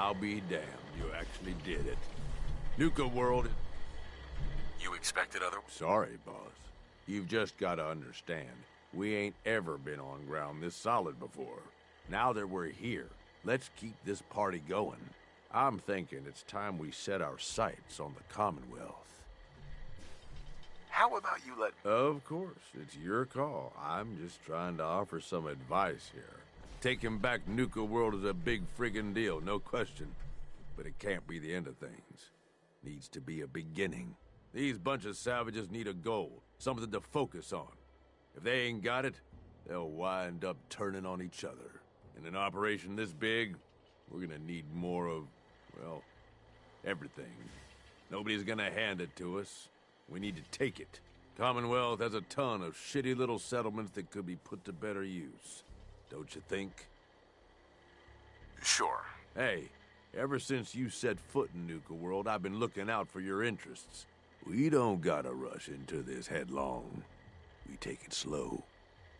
I'll be damned. You actually did it. Nuka World... You expected other... Sorry, boss. You've just gotta understand. We ain't ever been on ground this solid before. Now that we're here, let's keep this party going. I'm thinking it's time we set our sights on the Commonwealth. How about you let... Of course, it's your call. I'm just trying to offer some advice here. Taking back Nuka World is a big friggin' deal, no question. But it can't be the end of things. Needs to be a beginning. These bunch of savages need a goal, something to focus on. If they ain't got it, they'll wind up turning on each other. In an operation this big, we're gonna need more of, well, everything. Nobody's gonna hand it to us. We need to take it. Commonwealth has a ton of shitty little settlements that could be put to better use. Don't you think? Sure. Hey, ever since you set foot in Nuka World, I've been looking out for your interests. We don't gotta rush into this headlong. We take it slow.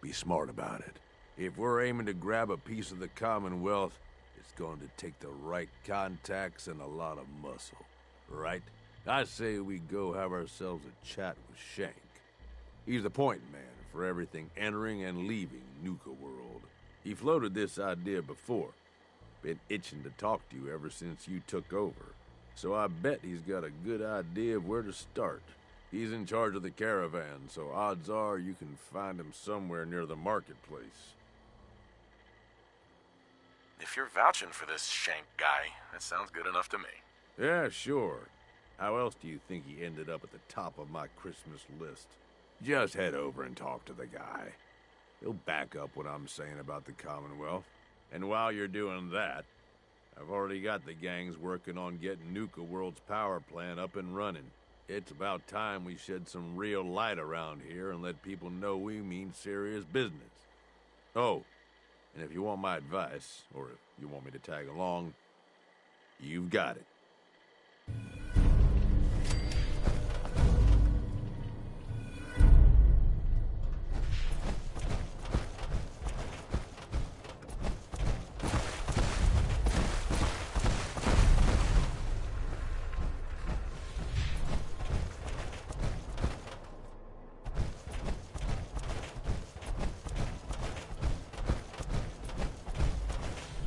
Be smart about it. If we're aiming to grab a piece of the Commonwealth, it's going to take the right contacts and a lot of muscle. Right? I say we go have ourselves a chat with Shank. He's the point man for everything entering and leaving Nuka World. He floated this idea before. Been itching to talk to you ever since you took over. So I bet he's got a good idea of where to start. He's in charge of the caravan, so odds are you can find him somewhere near the marketplace. If you're vouching for this Shank guy, that sounds good enough to me. Yeah, sure. How else do you think he ended up at the top of my Christmas list? Just head over and talk to the guy. He'll back up what I'm saying about the Commonwealth. And while you're doing that, I've already got the gangs working on getting Nuka World's power plant up and running. It's about time we shed some real light around here and let people know we mean serious business. Oh, and if you want my advice, or if you want me to tag along, you've got it.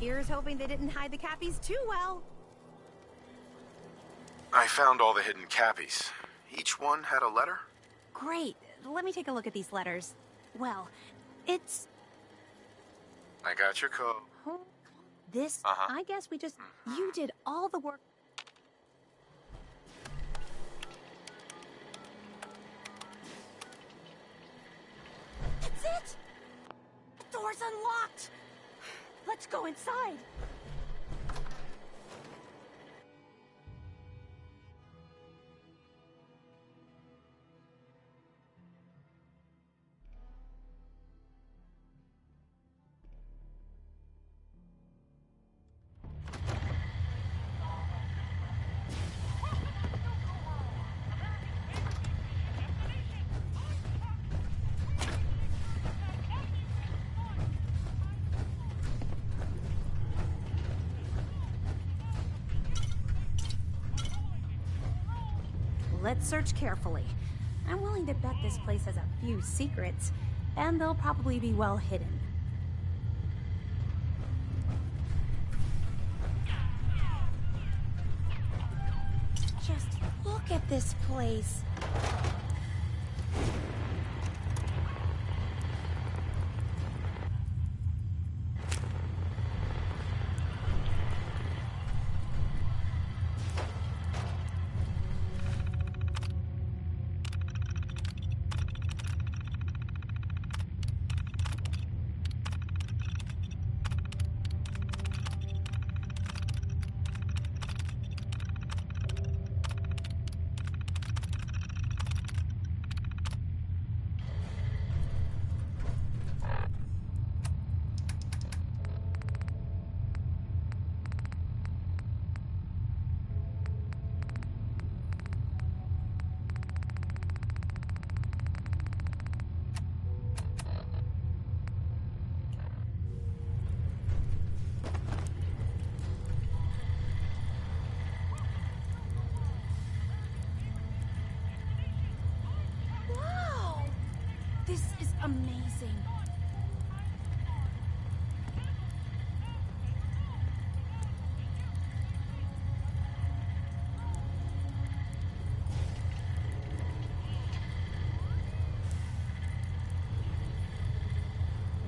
Here's hoping they didn't hide the Cappies too well. I found all the hidden Cappies. Each one had a letter? Great. Let me take a look at these letters. Well, it's... I got your code. This, I guess we just... You did all the work. That's it! The door's unlocked! Let's go inside. Let's search carefully. I'm willing to bet this place has a few secrets, and they'll probably be well hidden. Just look at this place. amazing.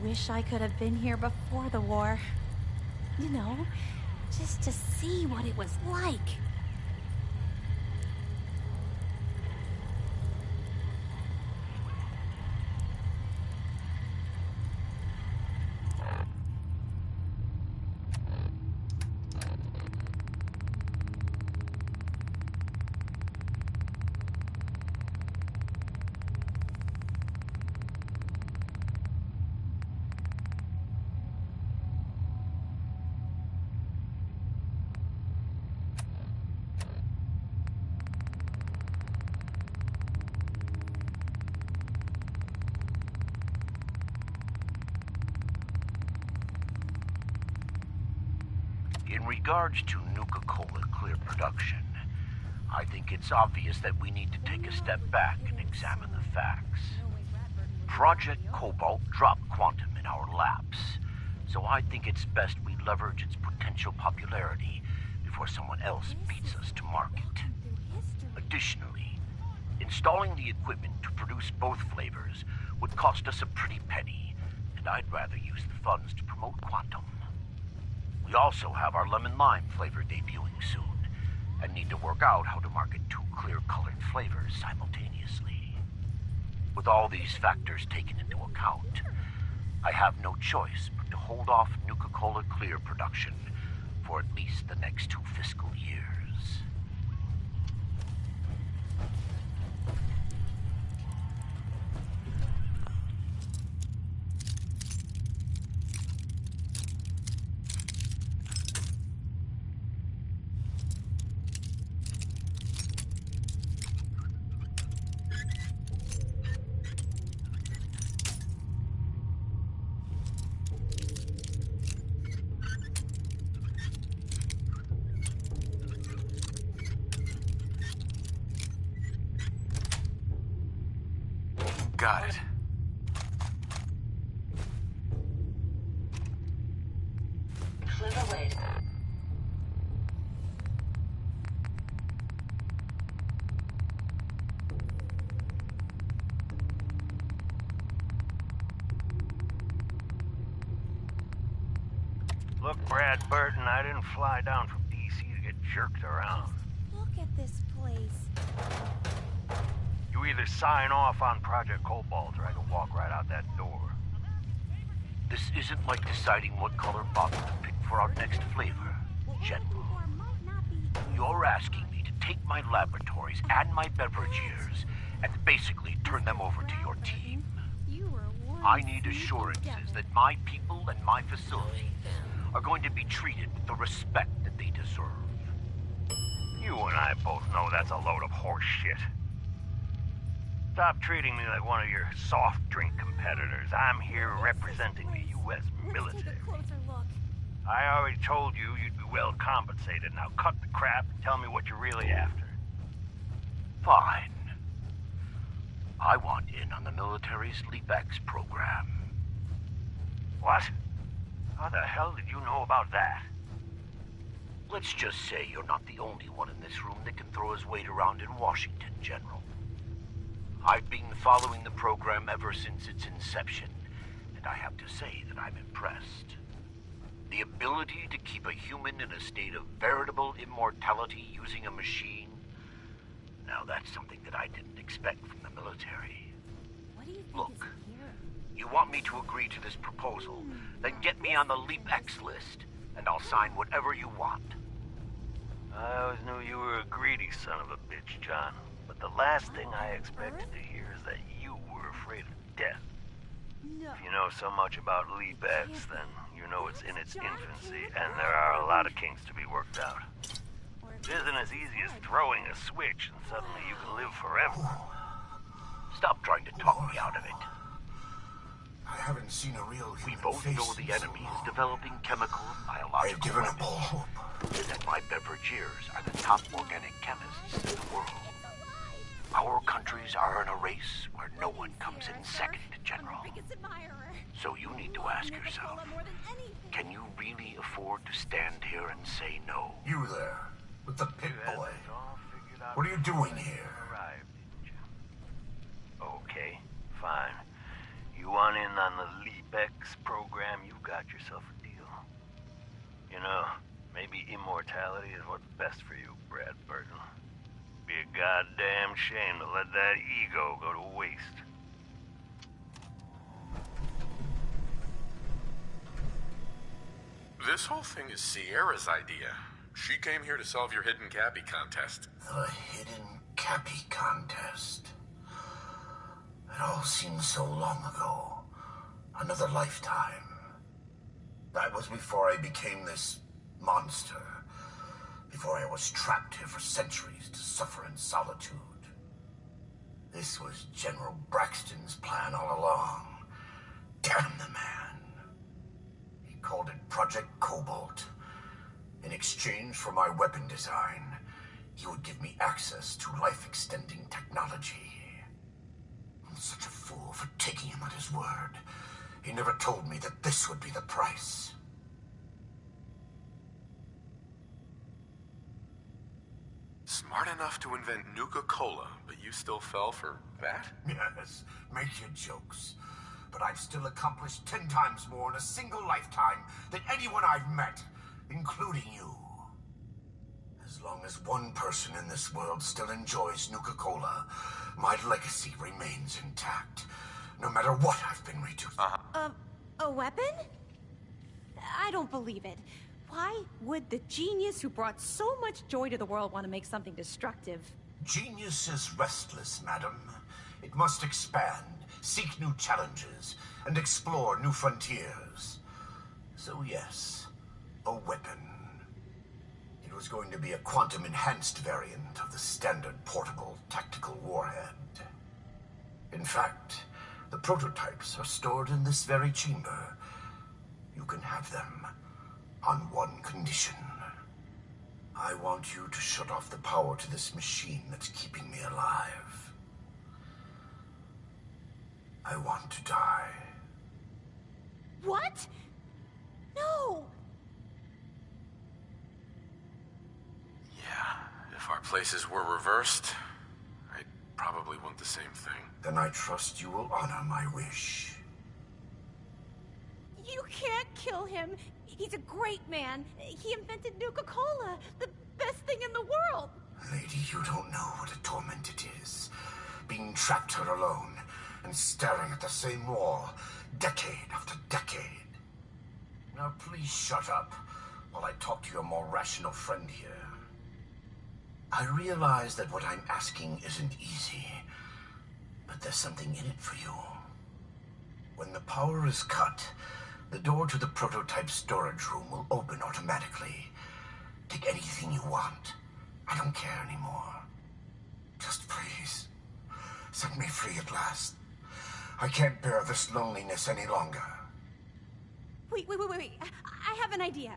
Wish I could have been here before the war. You know, just to see what it was like. In regards to Nuka-Cola Clear production, I think it's obvious that we need to take a step back and examine the facts. Project Cobalt dropped Quantum in our laps, so I think it's best we leverage its potential popularity before someone else beats us to market. Additionally, installing the equipment to produce both flavors would cost us a pretty penny, and I'd rather use the funds to promote Quantum. We also have our lemon lime flavor debuting soon, and need to work out how to market two clear-colored flavors simultaneously. With all these factors taken into account, I have no choice but to hold off Nuka-Cola Clear production for at least the next 2 fiscal years. Got it. Look, Brad Burton, I didn't fly down from D.C. to get jerked around. Look at this place. You either sign off on Project Cobalt or I can walk right out that door. This isn't like deciding what color bottle to pick for our next flavor, General. You're asking me to take my laboratories and my beverage years and basically turn them over to your team. I need assurances that my people and my facilities are going to be treated with the respect that they deserve. You and I both know that's a load of horse shit. Stop treating me like one of your soft drink competitors. I'm here representing the U.S. military. I already told you you'd be well compensated. Now cut the crap and tell me what you're really after. Fine. I want in on the military's LeapX program. What? How the hell did you know about that? Let's just say you're not the only one in this room that can throw his weight around in Washington, General. I've been following the program ever since its inception, and I have to say that I'm impressed. The ability to keep a human in a state of veritable immortality using a machine, now that's something that I didn't expect from the military. What do you think? Look, you want me to agree to this proposal, then get me on the LeapX list, and I'll sign whatever you want. I always knew you were a greedy son of a bitch, John. But the last thing I expected to hear is that you were afraid of death. No. If you know so much about LeapX, then you know it's in its infancy, and there are a lot of kinks to be worked out. It isn't as easy as throwing a switch and suddenly you can live forever. Stop trying to talk me out of it. I haven't seen a real human We both face know the in so enemy long. is developing chemical and I've biological given up weapons, all hope. and that my beverageers are the top organic chemists in the world. Our countries are in a race where no one comes in second, General. I'm your biggest admirer. So you need to ask yourself, can you really afford to stand here and say no? You there, with the pit boy. What are you doing here? Okay, fine. You want in on the LeapX program, you got yourself a deal. You know, maybe immortality is what's best for you, Brad Burton. Be a goddamn shame to let that ego go to waste. This whole thing is Sierra's idea. She came here to solve your hidden cabbie contest. The hidden cappy contest. It all seems so long ago. Another lifetime. That was before I became this monster. Before I was trapped here for centuries to suffer in solitude. This was General Braxton's plan all along. Damn the man. He called it Project Cobalt. In exchange for my weapon design, he would give me access to life-extending technology. I'm such a fool for taking him at his word. He never told me that this would be the price. Smart enough to invent Nuka-Cola, but you still fell for that? Yes, make your jokes. But I've still accomplished 10 times more in a single lifetime than anyone I've met, including you. As long as one person in this world still enjoys Nuka-Cola, my legacy remains intact, no matter what I've been reduced. A weapon? I don't believe it. Why would the genius who brought so much joy to the world want to make something destructive? Genius is restless, madam. It must expand, seek new challenges, and explore new frontiers. So yes, a weapon. It was going to be a quantum-enhanced variant of the standard portable tactical warhead. In fact, the prototypes are stored in this very chamber. You can have them on one condition. I want you to shut off the power to this machine that's keeping me alive. I want to die. What? No! Yeah, if our places were reversed, I'd probably want the same thing. Then I trust you will honor my wish. You can't kill him. He's a great man. He invented Nuka-Cola, the best thing in the world. Lady, you don't know what a torment it is. Being trapped here alone and staring at the same wall, decade after decade. Now please shut up while I talk to your more rational friend here. I realize that what I'm asking isn't easy, but there's something in it for you. When the power is cut, the door to the prototype storage room will open automatically. Take anything you want. I don't care anymore. Just please, set me free at last. I can't bear this loneliness any longer. Wait. I have an idea.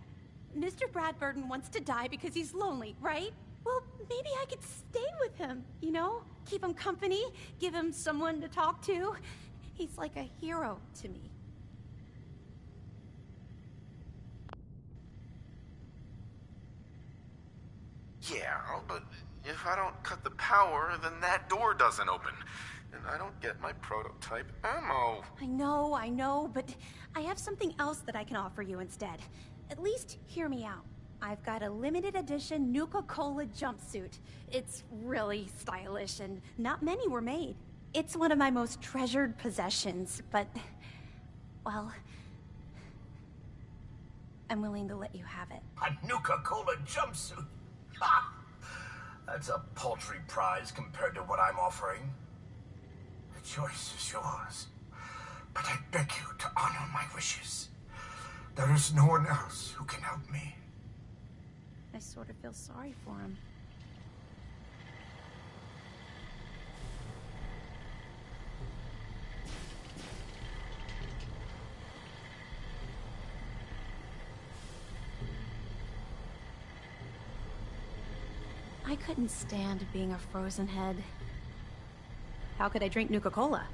Mr. Brad Burton wants to die because he's lonely, right? Well, maybe I could stay with him, you know? Keep him company, give him someone to talk to. He's like a hero to me. Yeah, but if I don't cut the power, then that door doesn't open. And I don't get my prototype ammo. I know, but I have something else that I can offer you instead. At least hear me out. I've got a limited edition Nuka-Cola jumpsuit. It's really stylish and not many were made. It's one of my most treasured possessions, but, well, I'm willing to let you have it. A Nuka-Cola jumpsuit? Ha! That's a paltry prize compared to what I'm offering. The choice is yours, but I beg you to honor my wishes. There is no one else who can help me. I sort of feel sorry for him. I couldn't stand being a frozen head. How could I drink Nuka-Cola?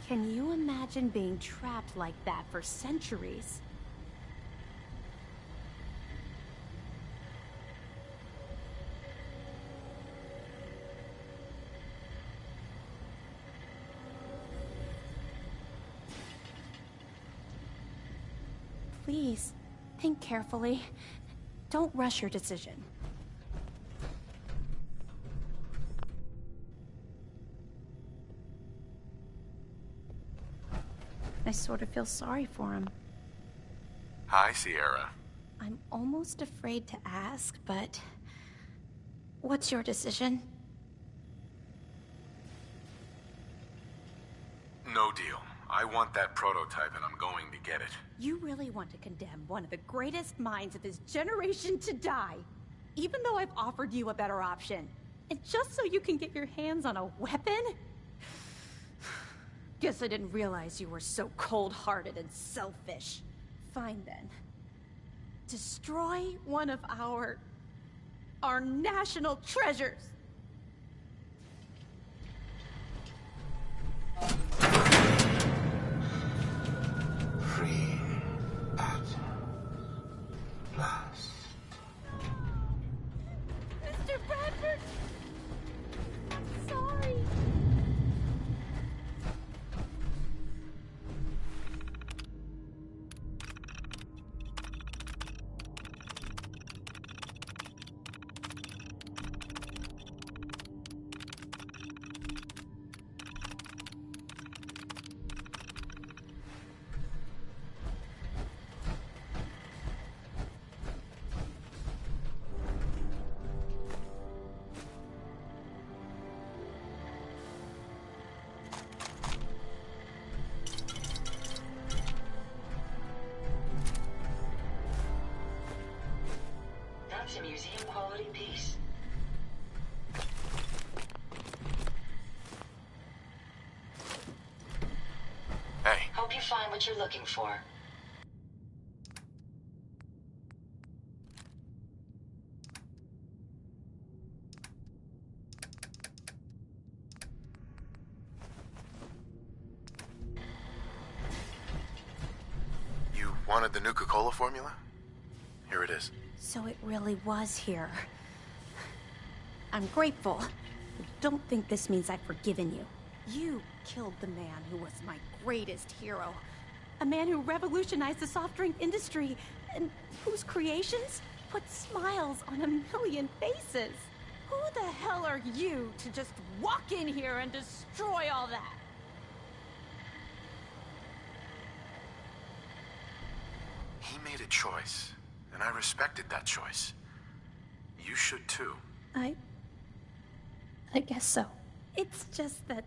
Can you imagine being trapped like that for centuries? Please, think carefully. Don't rush your decision. I sort of feel sorry for him. Hi, Sierra. I'm almost afraid to ask, but... what's your decision? No deal. I want that prototype and I'm going to get it. You really want to condemn one of the greatest minds of his generation to die, even though I've offered you a better option. And just so you can get your hands on a weapon? Guess I didn't realize you were so cold-hearted and selfish. Fine then. Destroy one of our national treasures. Free at last. Mr. Bradford! I'm sorry. That's a museum-quality piece. Hey, Hope you find what you're looking for. you wanted the Nuka-Cola formula? Here it is. So it really was here. I'm grateful. Don't think this means I've forgiven you. You killed the man who was my greatest hero. A man who revolutionized the soft drink industry, and whose creations put smiles on a million faces. Who the hell are you to just walk in here and destroy all that? He made a choice, and I respected that choice. You should too. I guess so. It's just that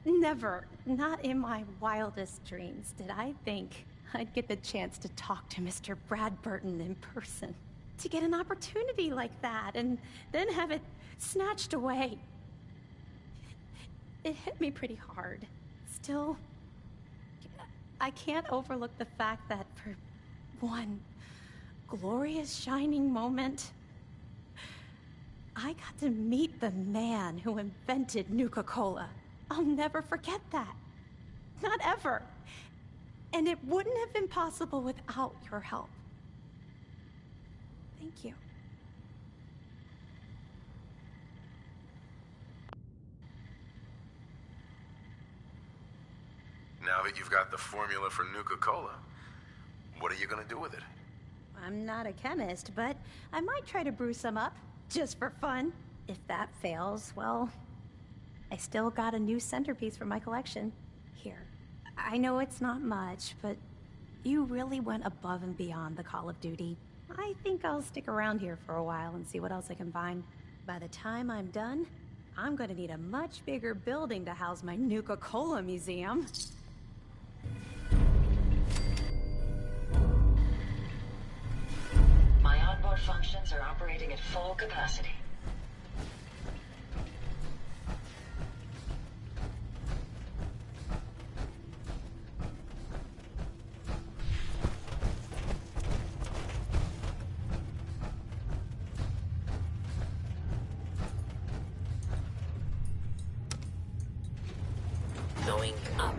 never, not in my wildest dreams, did I think I'd get the chance to talk to Mr. Bradburton in person. To get an opportunity like that, and then have it snatched away. It hit me pretty hard. Still, I can't overlook the fact that for one glorious shining moment, I got to meet the man who invented Nuka-Cola. I'll never forget that. Not ever. And it wouldn't have been possible without your help. Thank you. Now that you've got the formula for Nuka-Cola, what are you gonna do with it? I'm not a chemist, but I might try to brew some up, just for fun. If that fails, well, I still got a new centerpiece for my collection. Here. I know it's not much, but you really went above and beyond the Call of Duty. I think I'll stick around here for a while and see what else I can find. By the time I'm done, I'm gonna need a much bigger building to house my Nuka-Cola museum. My onboard functions are operating at full capacity. Going up.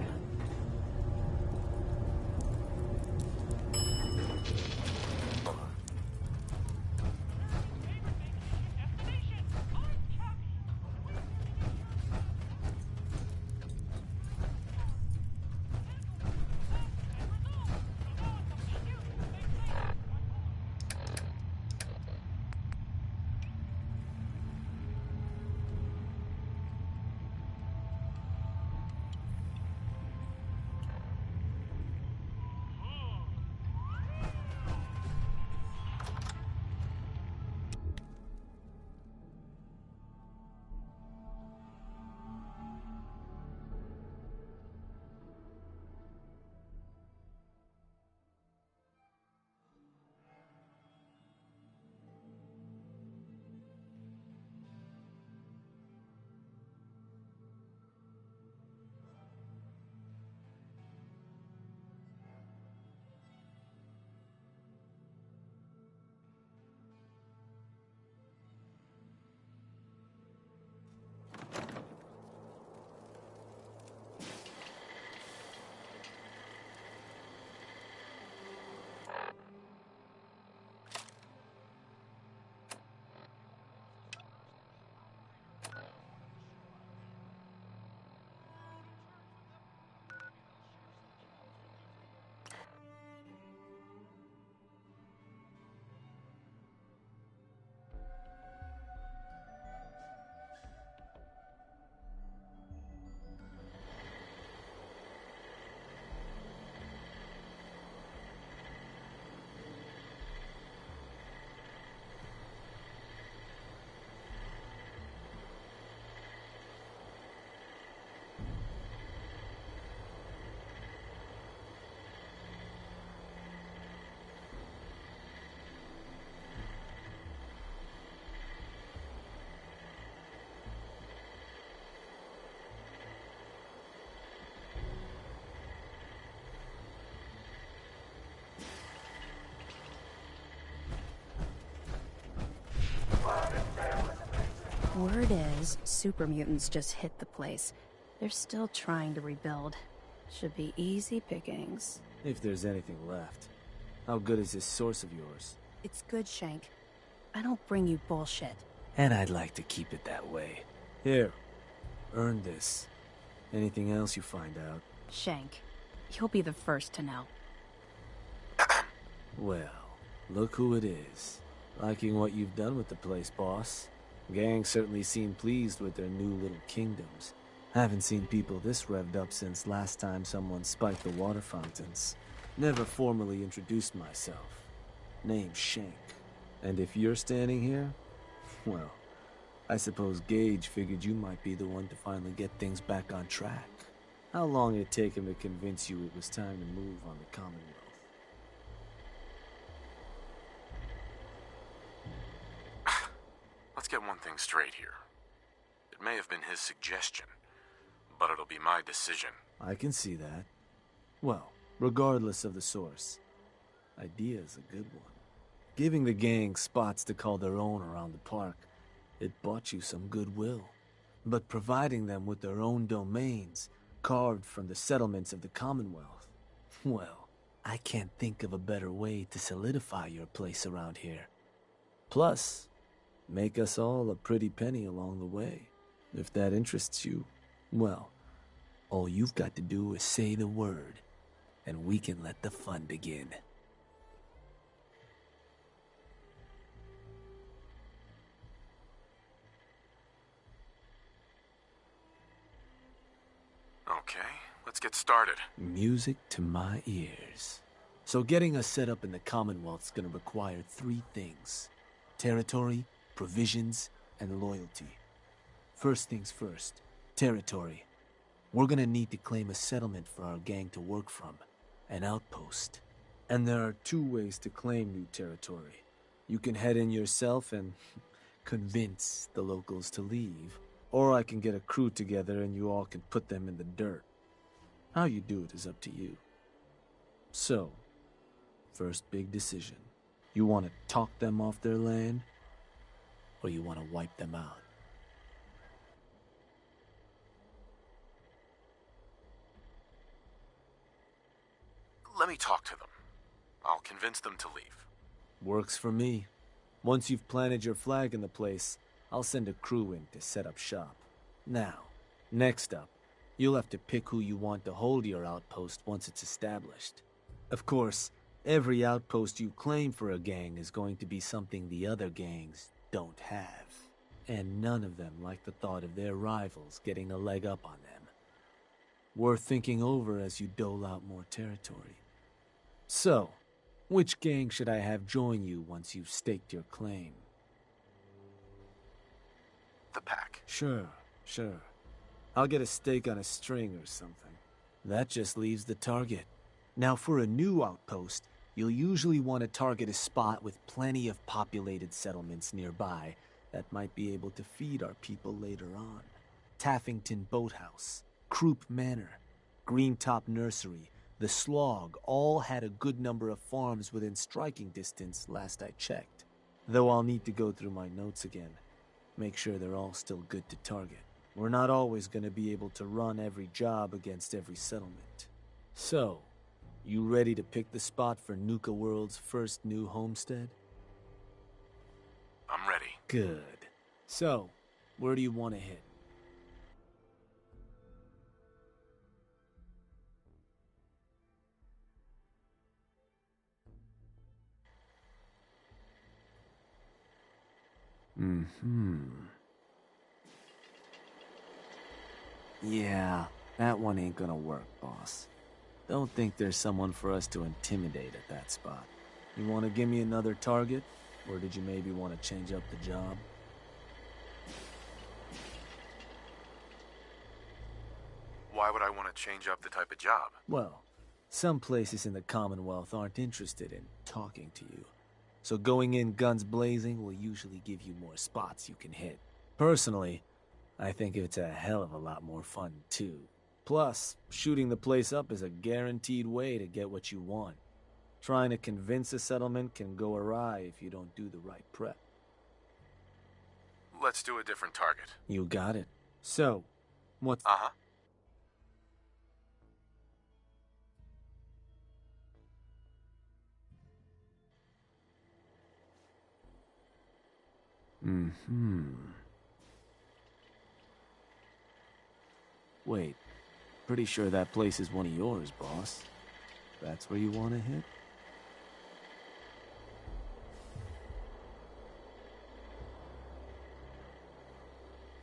Word is, super mutants just hit the place. They're still trying to rebuild. Should be easy pickings. If there's anything left. How good is this source of yours? It's good, Shank. I don't bring you bullshit. And I'd like to keep it that way. Here, earn this. Anything else you find out? Shank, you'll be the first to know. Well, look who it is. Liking what you've done with the place, boss. Gang certainly seem pleased with their new little kingdoms. Haven't seen people this revved up since last time someone spiked the water fountains. Never formally introduced myself. Name's Shank. And if you're standing here, well, I suppose Gage figured you might be the one to finally get things back on track. How long did it take him to convince you it was time to move on the Commonwealth? Let's get one thing straight here. It may have been his suggestion, but it'll be my decision. I can see that. Well, regardless of the source, idea's a good one. Giving the gang spots to call their own around the park, it bought you some goodwill. But providing them with their own domains, carved from the settlements of the Commonwealth, well, I can't think of a better way to solidify your place around here. Plus, make us all a pretty penny along the way. If that interests you, well, all you've got to do is say the word, and we can let the fun begin. Okay, let's get started. Music to my ears. So getting us set up in the Commonwealth's gonna require 3 things. Territory, provisions, and loyalty. First things first, territory. We're gonna need to claim a settlement for our gang to work from, an outpost. And there are 2 ways to claim new territory. You can head in yourself and convince the locals to leave, or I can get a crew together and you all can put them in the dirt. How you do it is up to you. So, first big decision. You want to talk them off their land, or you want to wipe them out? Let me talk to them. I'll convince them to leave. Works for me. Once you've planted your flag in the place, I'll send a crew in to set up shop. Now, next up, you'll have to pick who you want to hold your outpost once it's established. Of course, every outpost you claim for a gang is going to be something the other gangs don't have. And none of them like the thought of their rivals getting a leg up on them. Worth thinking over as you dole out more territory. So, which gang should I have join you once you've staked your claim? The Pack. Sure. I'll get a stake on a string or something. That just leaves the target. Now, for a new outpost, you'll usually want to target a spot with plenty of populated settlements nearby that might be able to feed our people later on. Taffington Boathouse, Croup Manor, Greentop Nursery, the Slog all had a good number of farms within striking distance last I checked. Though I'll need to go through my notes again. Make sure they're all still good to target. We're not always going to be able to run every job against every settlement. So, you ready to pick the spot for Nuka World's first new homestead? I'm ready. Good. So, where do you want to hit? Yeah, that one ain't gonna work, boss. Don't think there's someone for us to intimidate at that spot. You wanna give me another target? Or did you maybe want to change up the job? Why would I want to change up the type of job? Well, some places in the Commonwealth aren't interested in talking to you. So going in guns blazing will usually give you more spots you can hit. Personally, I think it's a hell of a lot more fun, too. Plus, shooting the place up is a guaranteed way to get what you want. Trying to convince a settlement can go awry if you don't do the right prep. let's do a different target. You got it. So, what's... Uh-huh. Wait, pretty sure that place is one of yours, boss. That's where you want to hit?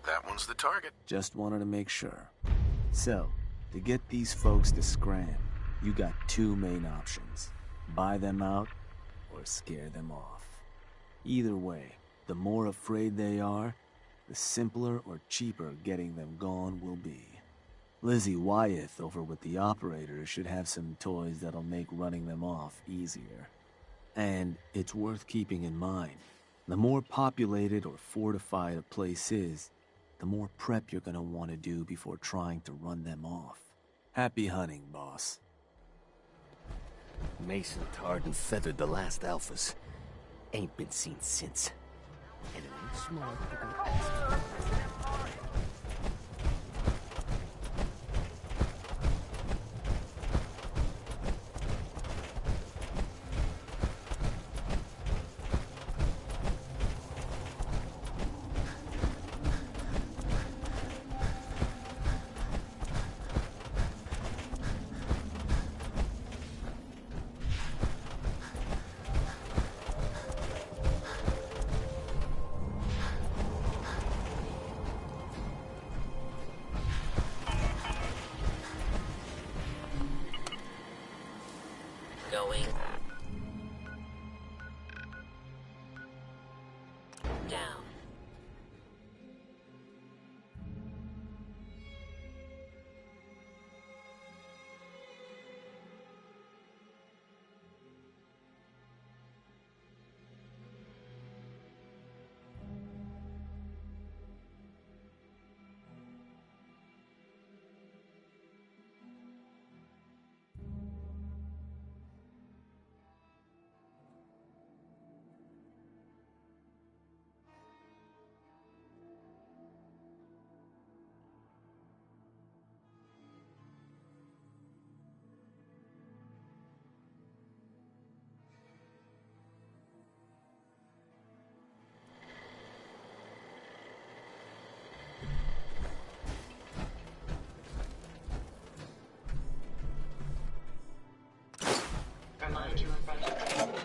That one's the target. Just wanted to make sure. So, to get these folks to scram, you got two main options. Buy them out, or scare them off. Either way, the more afraid they are, the simpler or cheaper getting them gone will be. Lizzie Wyeth over with the operators should have some toys that'll make running them off easier. And it's worth keeping in mind, the more populated or fortified a place is, the more prep you're gonna want to do before trying to run them off. Happy hunting, boss. Mason tarred and feathered the last alphas. Ain't been seen since. And it ain't smart to go ask. Going down. Remind you of Project.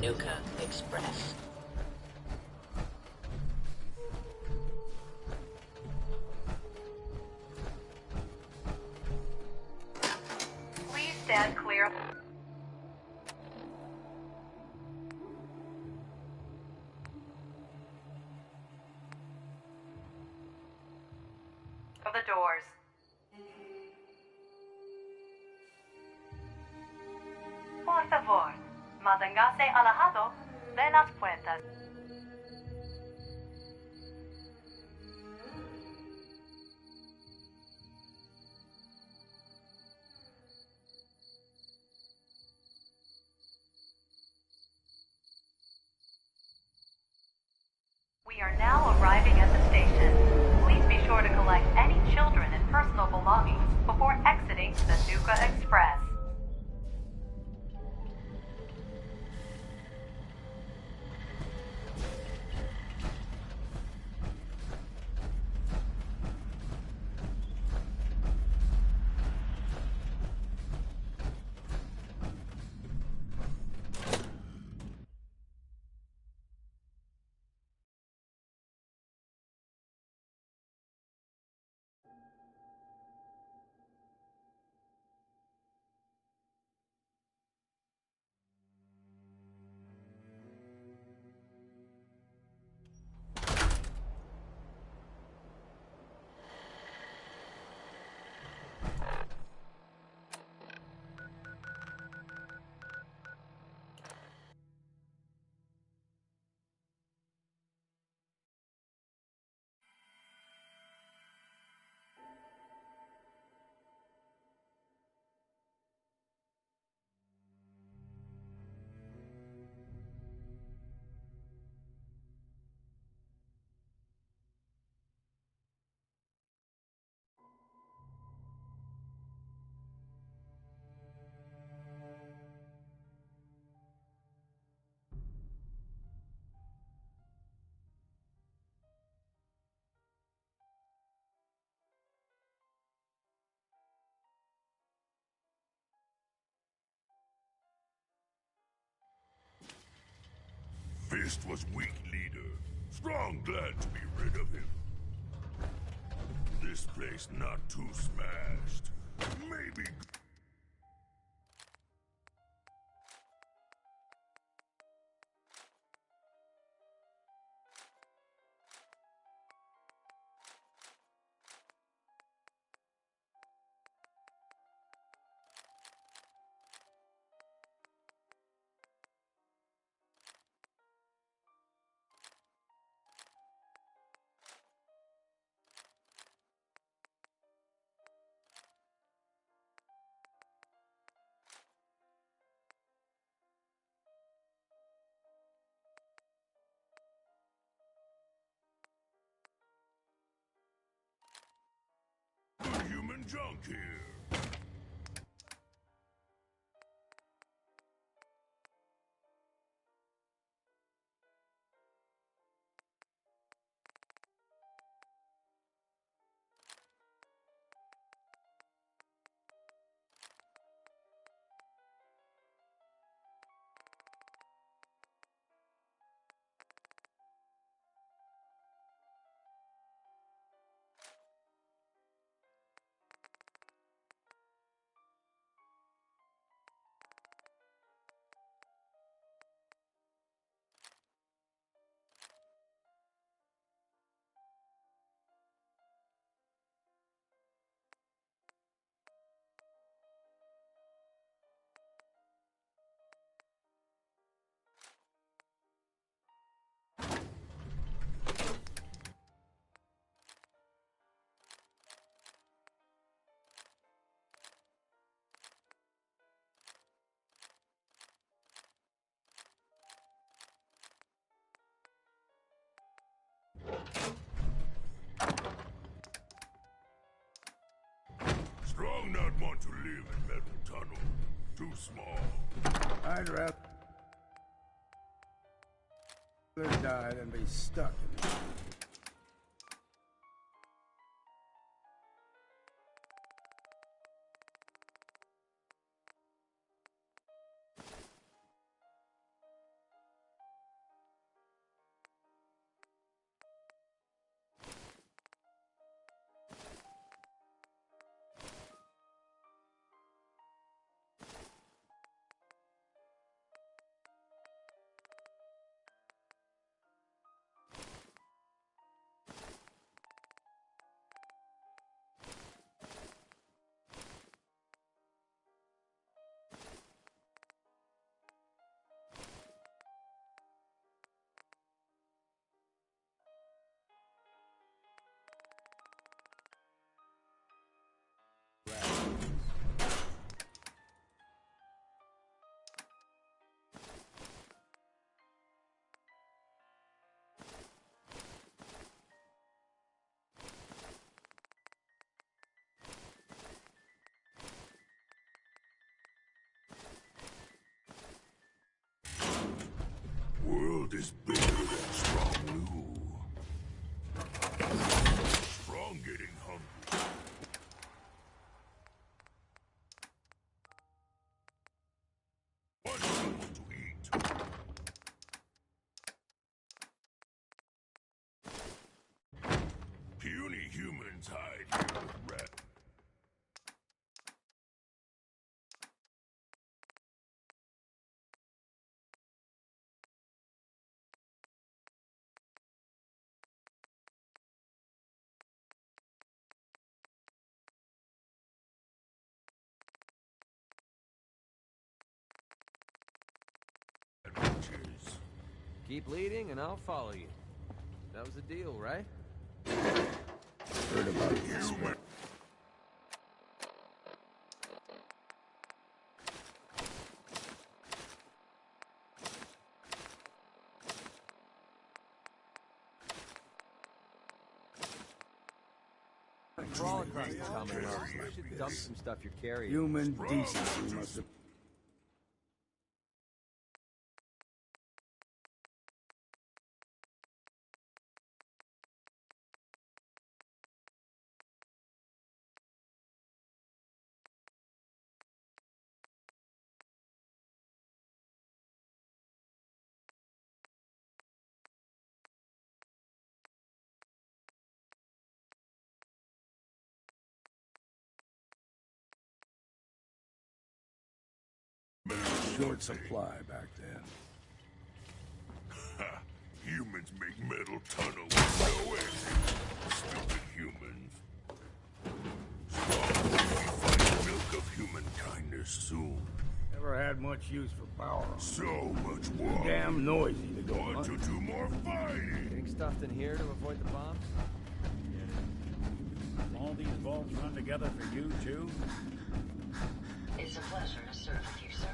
Nuka Express. Please stand clear. Of the doors. Por favor, manténgase alejado de las puertas. We are now arriving at the station. Please be sure to collect any children and personal belongings before exiting the Nuka Express. Fist was weak leader. Strong glad to be rid of him. This place not too smashed. Maybe... human junk here. Strong not want to live in metal tunnel. Too small. I'd rather die than be stuck in it. Keep leading and I'll follow you. That was the deal, right? Heard about this, man. Crawl across the Commonwealth. You should dump some stuff you're carrying. Human decency must have... short supply back then. Ha! Humans make metal tunnels with no exit. Stupid humans. Strong will find the milk of human kindness soon. Never had much use for power. So much war. Damn noisy to go Want to do more fighting? Getting stuffed in here to avoid the bombs? All these vaults run together for you, too? It's a pleasure to serve with you, sir.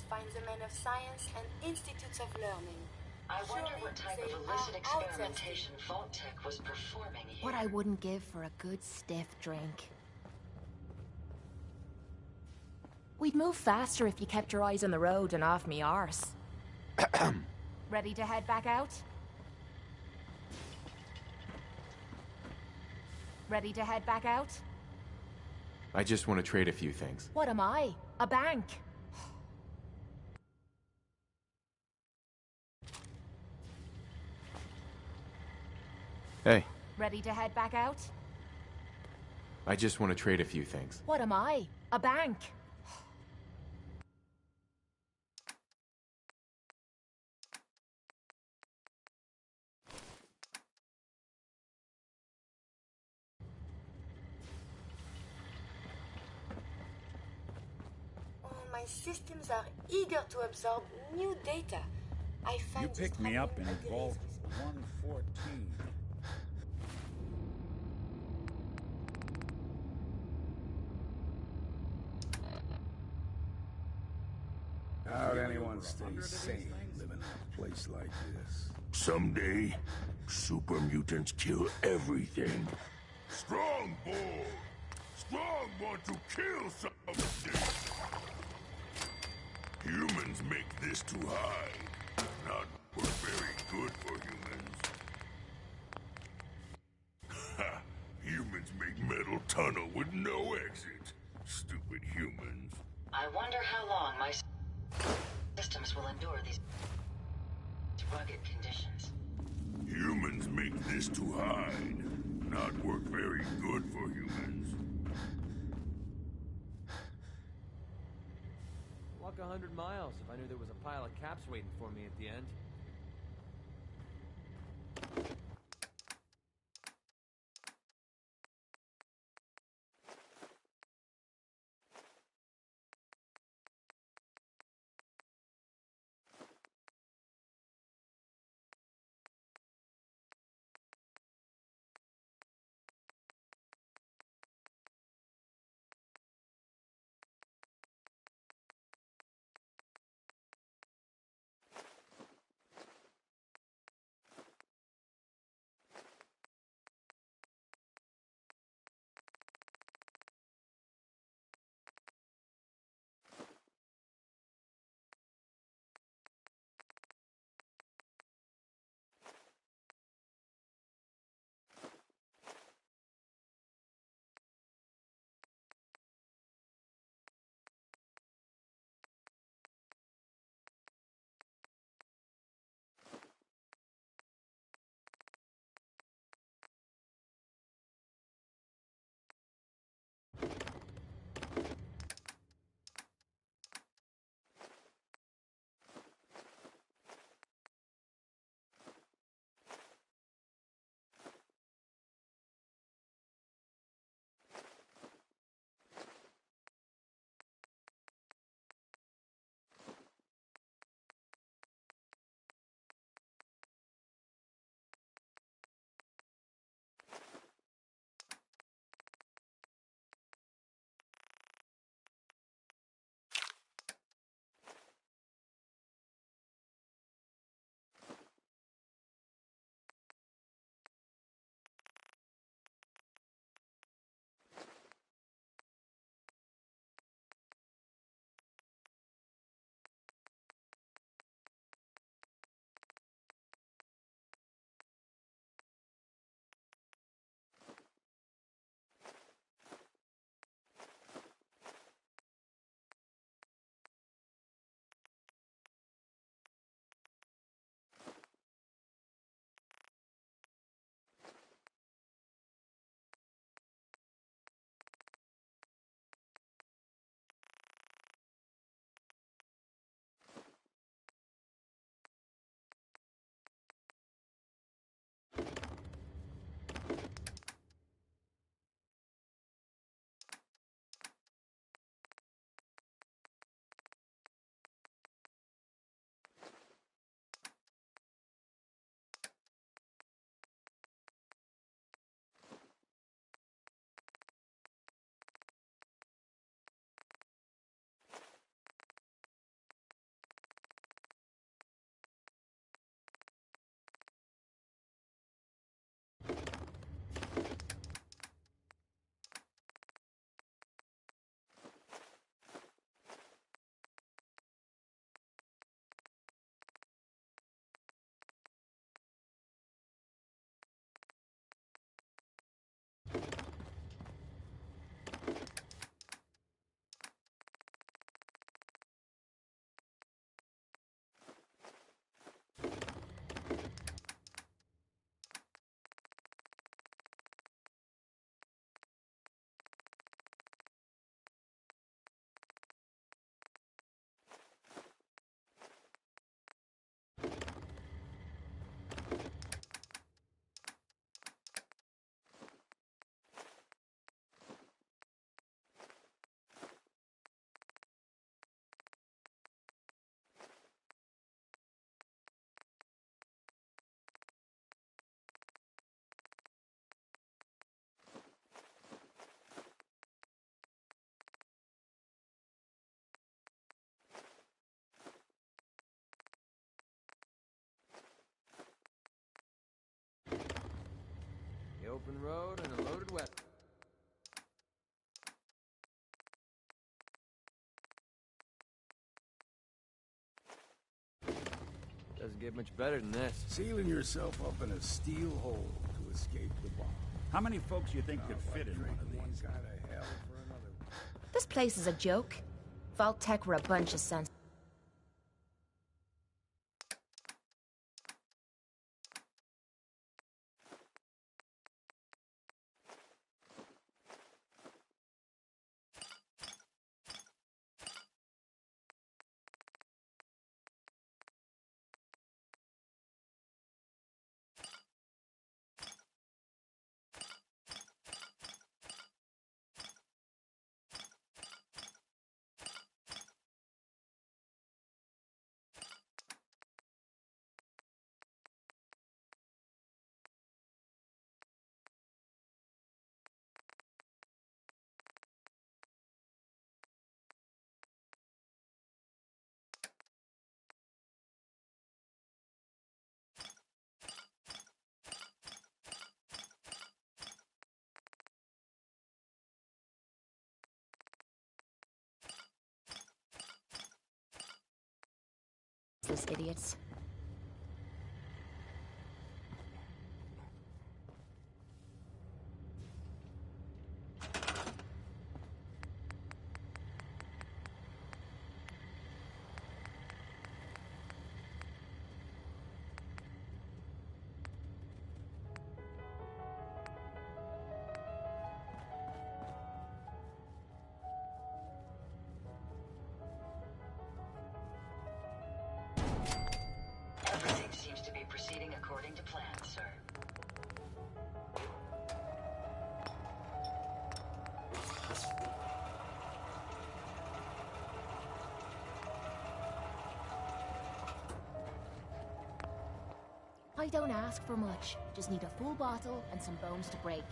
Finds a man of science and institutes of learning. I wonder what type of illicit experimentation Vault-Tec was performing here. What I wouldn't give for a good stiff drink. We'd move faster if you kept your eyes on the road and off me arse. Ready to head back out? Ready to head back out? I just want to trade a few things. What am I? A bank? Hey, Ready to head back out? I just want to trade a few things. What am I? A bank? Oh, my systems are eager to absorb new data. I find You picked me up in Vault 114. How'd anyone stay sane living in a place like this? Someday, super mutants kill everything. Strong boy! Strong want to kill something! Humans make this too high. Not very good for humans. Ha! Humans make metal tunnel with no exit. Stupid humans. I wonder how long my systems will endure these rugged conditions. Humans make this to hide. Not work very good for humans. Walk 100 miles if I knew there was a pile of caps waiting for me at the end. Doesn't get much better than this. Sealing yourself up in a steel hole to escape the bomb. How many folks you think could fit in one of these? Kind of hell for another. This place is a joke. Vault-Tec were a bunch of sense. Those idiots. Everything seems to be proceeding according to plan, sir. I don't ask for much. Just need a full bottle and some bones to break.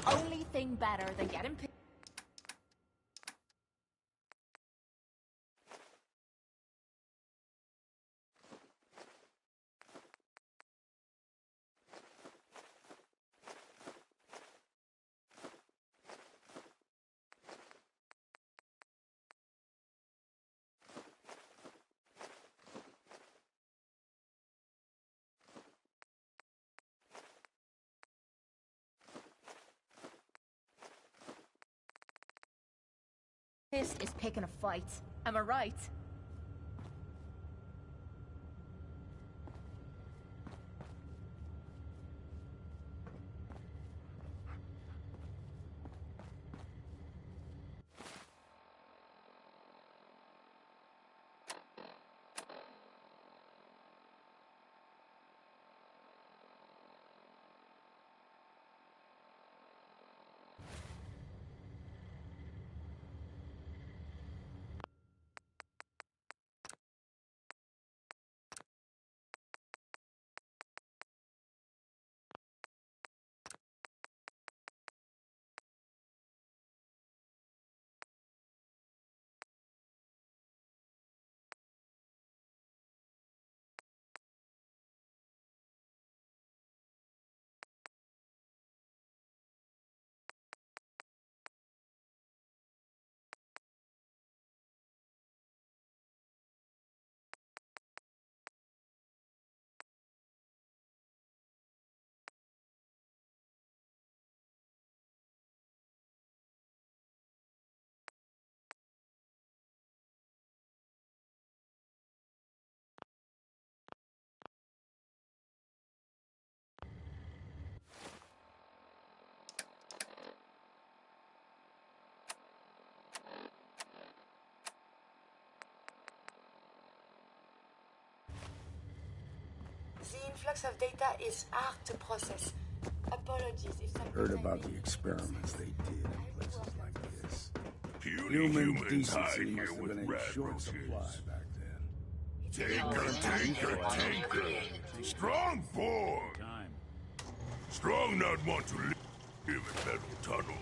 Only thing better than getting picked. This is picking a fight. Am I right? influx of data is hard to process. Apologies if some Heard about the experiments they did in places like this. Human decency must have been in short supply back then. Tinker. Strong boy. Strong not want to live in metal tunnel.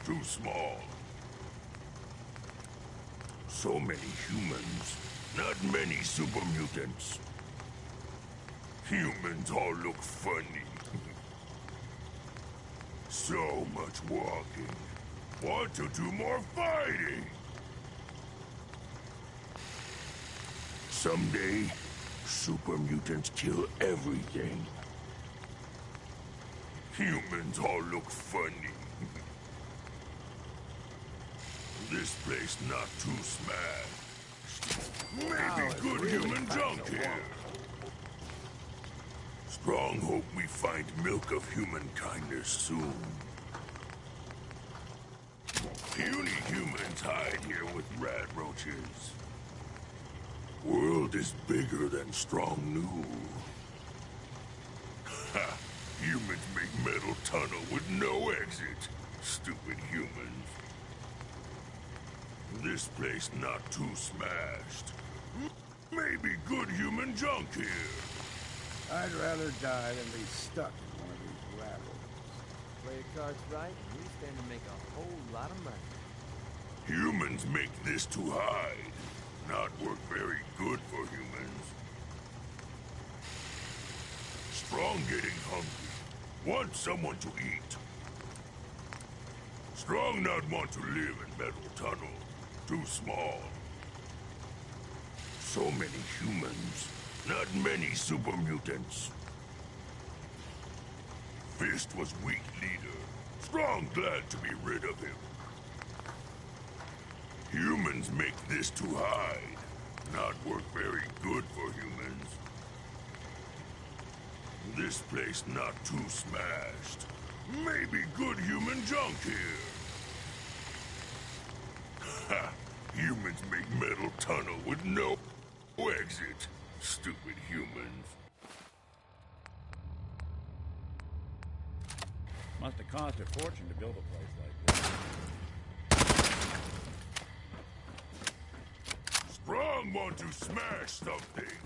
Too small. So many humans. Not many super mutants. Humans all look funny. So much walking. Want to do more fighting. Someday, super mutants kill everything. Humans all look funny. This place not too smashed. Maybe good human junk here. Strong hope we find milk of human kindness soon. Puny humans hide here with rad roaches. World is bigger than Strong knew. Ha! Humans make metal tunnel with no exit. Stupid humans. This place not too smashed. Maybe good human junk here. I'd rather die than be stuck in one of these rat holes. Play your cards right, and we stand to make a whole lot of money. Humans make this to hide. Not work very good for humans. Strong getting hungry. Want someone to eat. Strong not want to live in metal tunnel. Too small. So many humans. Not many super mutants. Fist was weak leader. Strong glad to be rid of him. Humans make this to hide. Not work very good for humans. This place not too smashed. Maybe good human junk here. Ha! Humans make metal tunnel with no exit. Stupid humans. Must have cost a fortune to build a place like this. Strong want to smash something.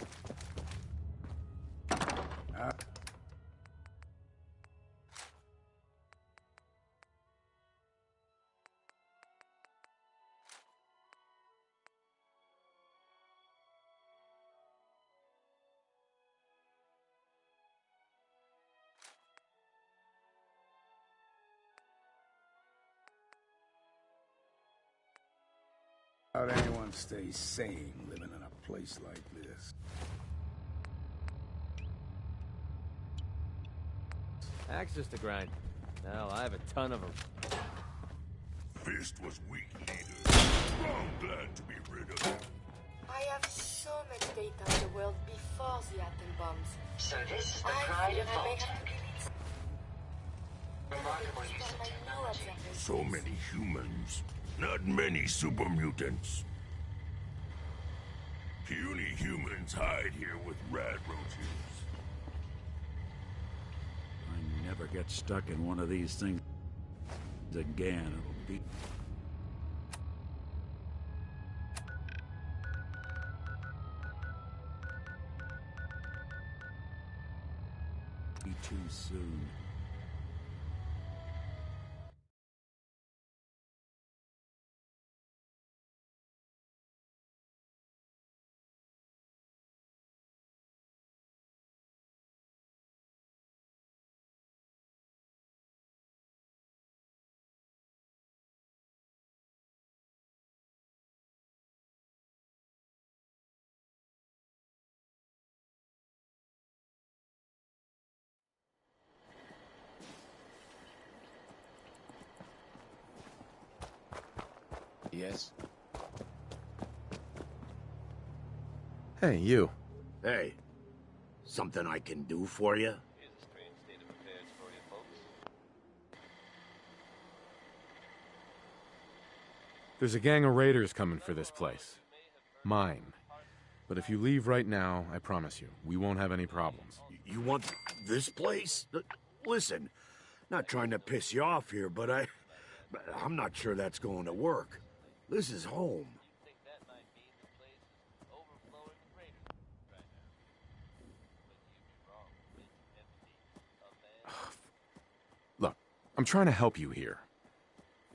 How'd anyone stay sane living in a place like this? Access to grind. Hell, I have a ton of them. Fist was weak leader. Strong glad to be rid of him. I have so much data on the world before the atom bombs. So this is the pride of Vault. Remarkable use of technology. So many humans. Not many super mutants. Puny humans hide here with rad roaches. I never get stuck in one of these things again. It'll be too soon. Yes? Hey, you. Hey. Something I can do for you? There's a gang of raiders coming for this place. Mine. But if you leave right now, I promise you, we won't have any problems. You want this place? Listen, not trying to piss you off here, but I'm not sure that's going to work. This is home. Look, I'm trying to help you here.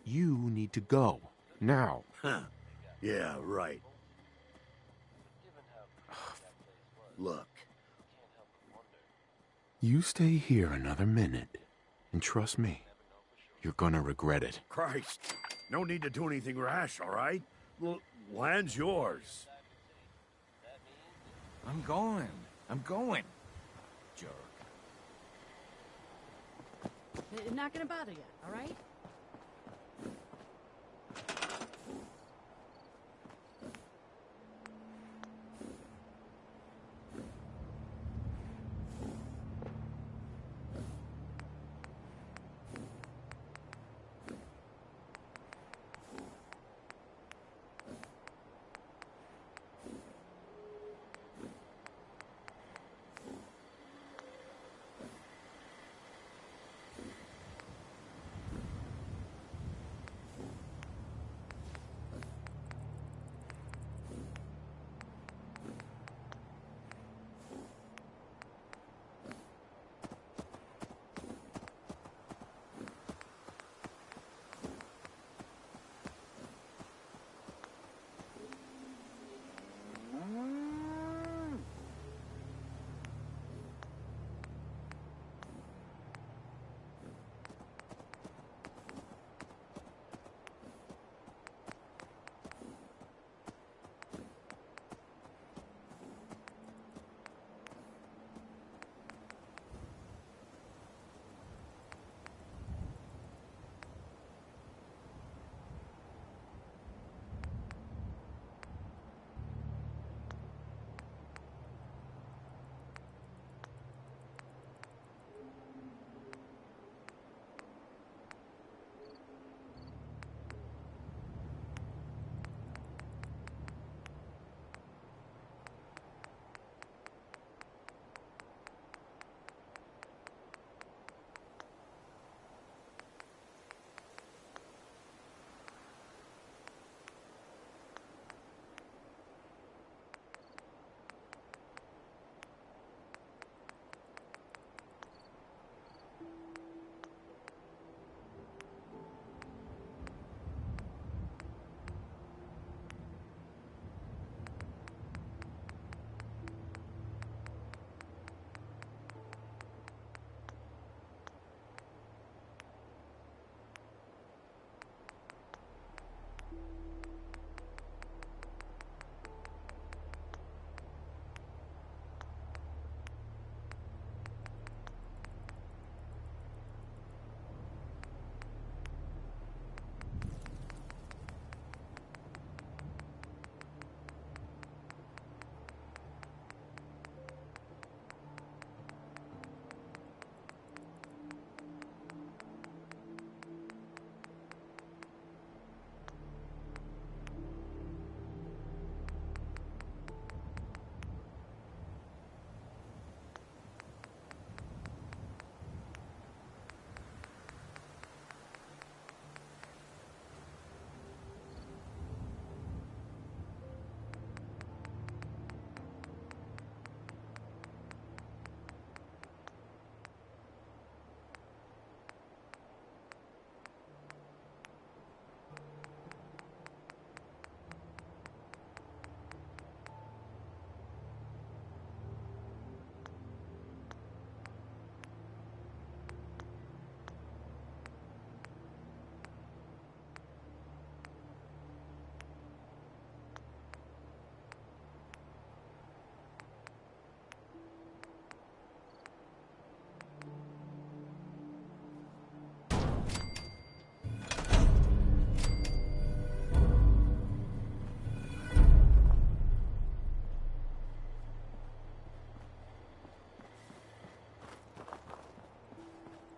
You need to go. Now. Huh. Yeah, right. Look. You stay here another minute, and trust me, you're gonna regret it. Christ. No need to do anything rash, all right? Land's yours. I'm going. Jerk. Not gonna bother you, all right?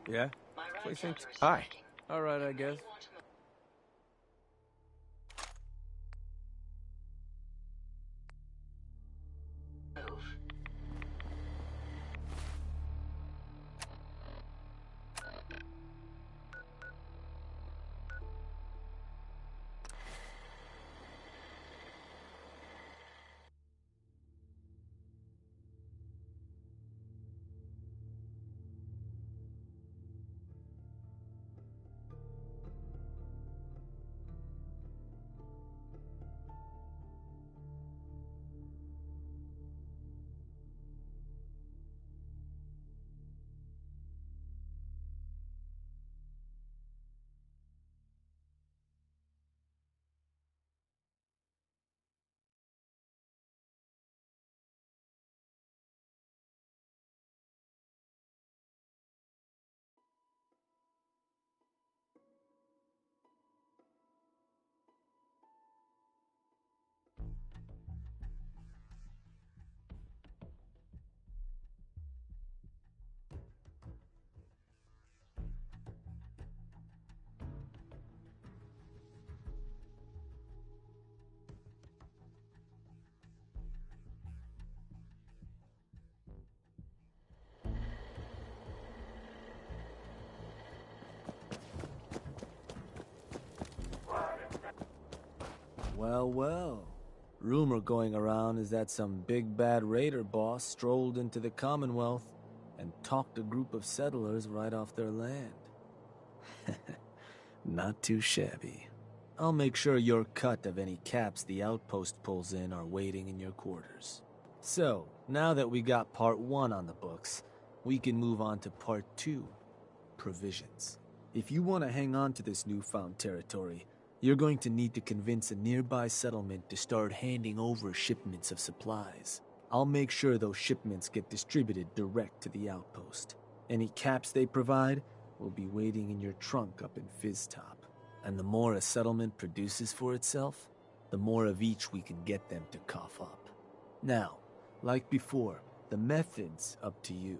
Yeah? What do you think? Hi. All right, I guess. Well, well. Rumor going around is that some big bad raider boss strolled into the Commonwealth and talked a group of settlers right off their land. Not too shabby. I'll make sure your cut of any caps the outpost pulls in are waiting in your quarters. So, now that we got part 1 on the books, we can move on to part 2, provisions. If you want to hang on to this newfound territory, you're going to need to convince a nearby settlement to start handing over shipments of supplies. I'll make sure those shipments get distributed direct to the outpost. Any caps they provide will be waiting in your trunk up in Fizztop. And the more a settlement produces for itself, the more of each we can get them to cough up. Now, like before, the method's up to you.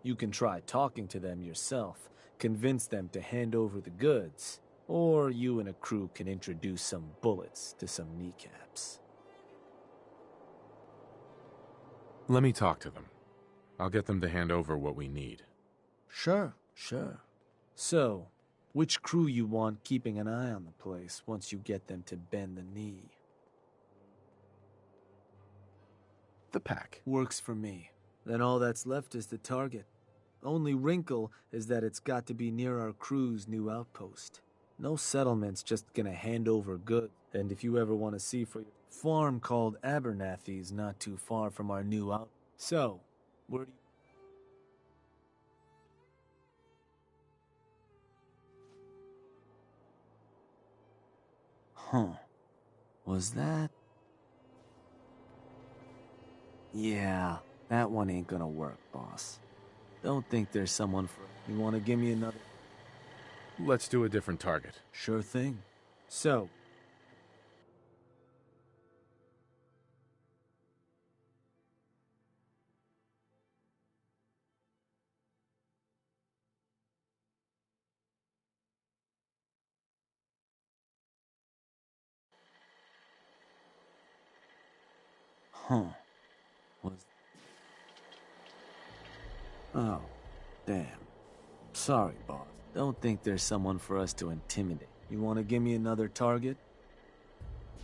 You can try talking to them yourself, convince them to hand over the goods, or you and a crew can introduce some bullets to some kneecaps. Let me talk to them. I'll get them to hand over what we need. Sure. So, which crew you want keeping an eye on the place once you get them to bend the knee? The pack. Works for me. Then all that's left is the target. Only wrinkle is that it's got to be near our crew's new outpost. No settlement's just gonna hand over goods. And if you ever want to see for your farm called Abernathy's not too far from our new out. So, where do you... Huh. Was that... Yeah, that one ain't gonna work, boss. Don't think there's someone for... You wanna give me another... Let's do a different target. Sure thing. So... Huh. Oh, damn. Sorry, boss. Don't think there's someone for us to intimidate. You want to give me another target?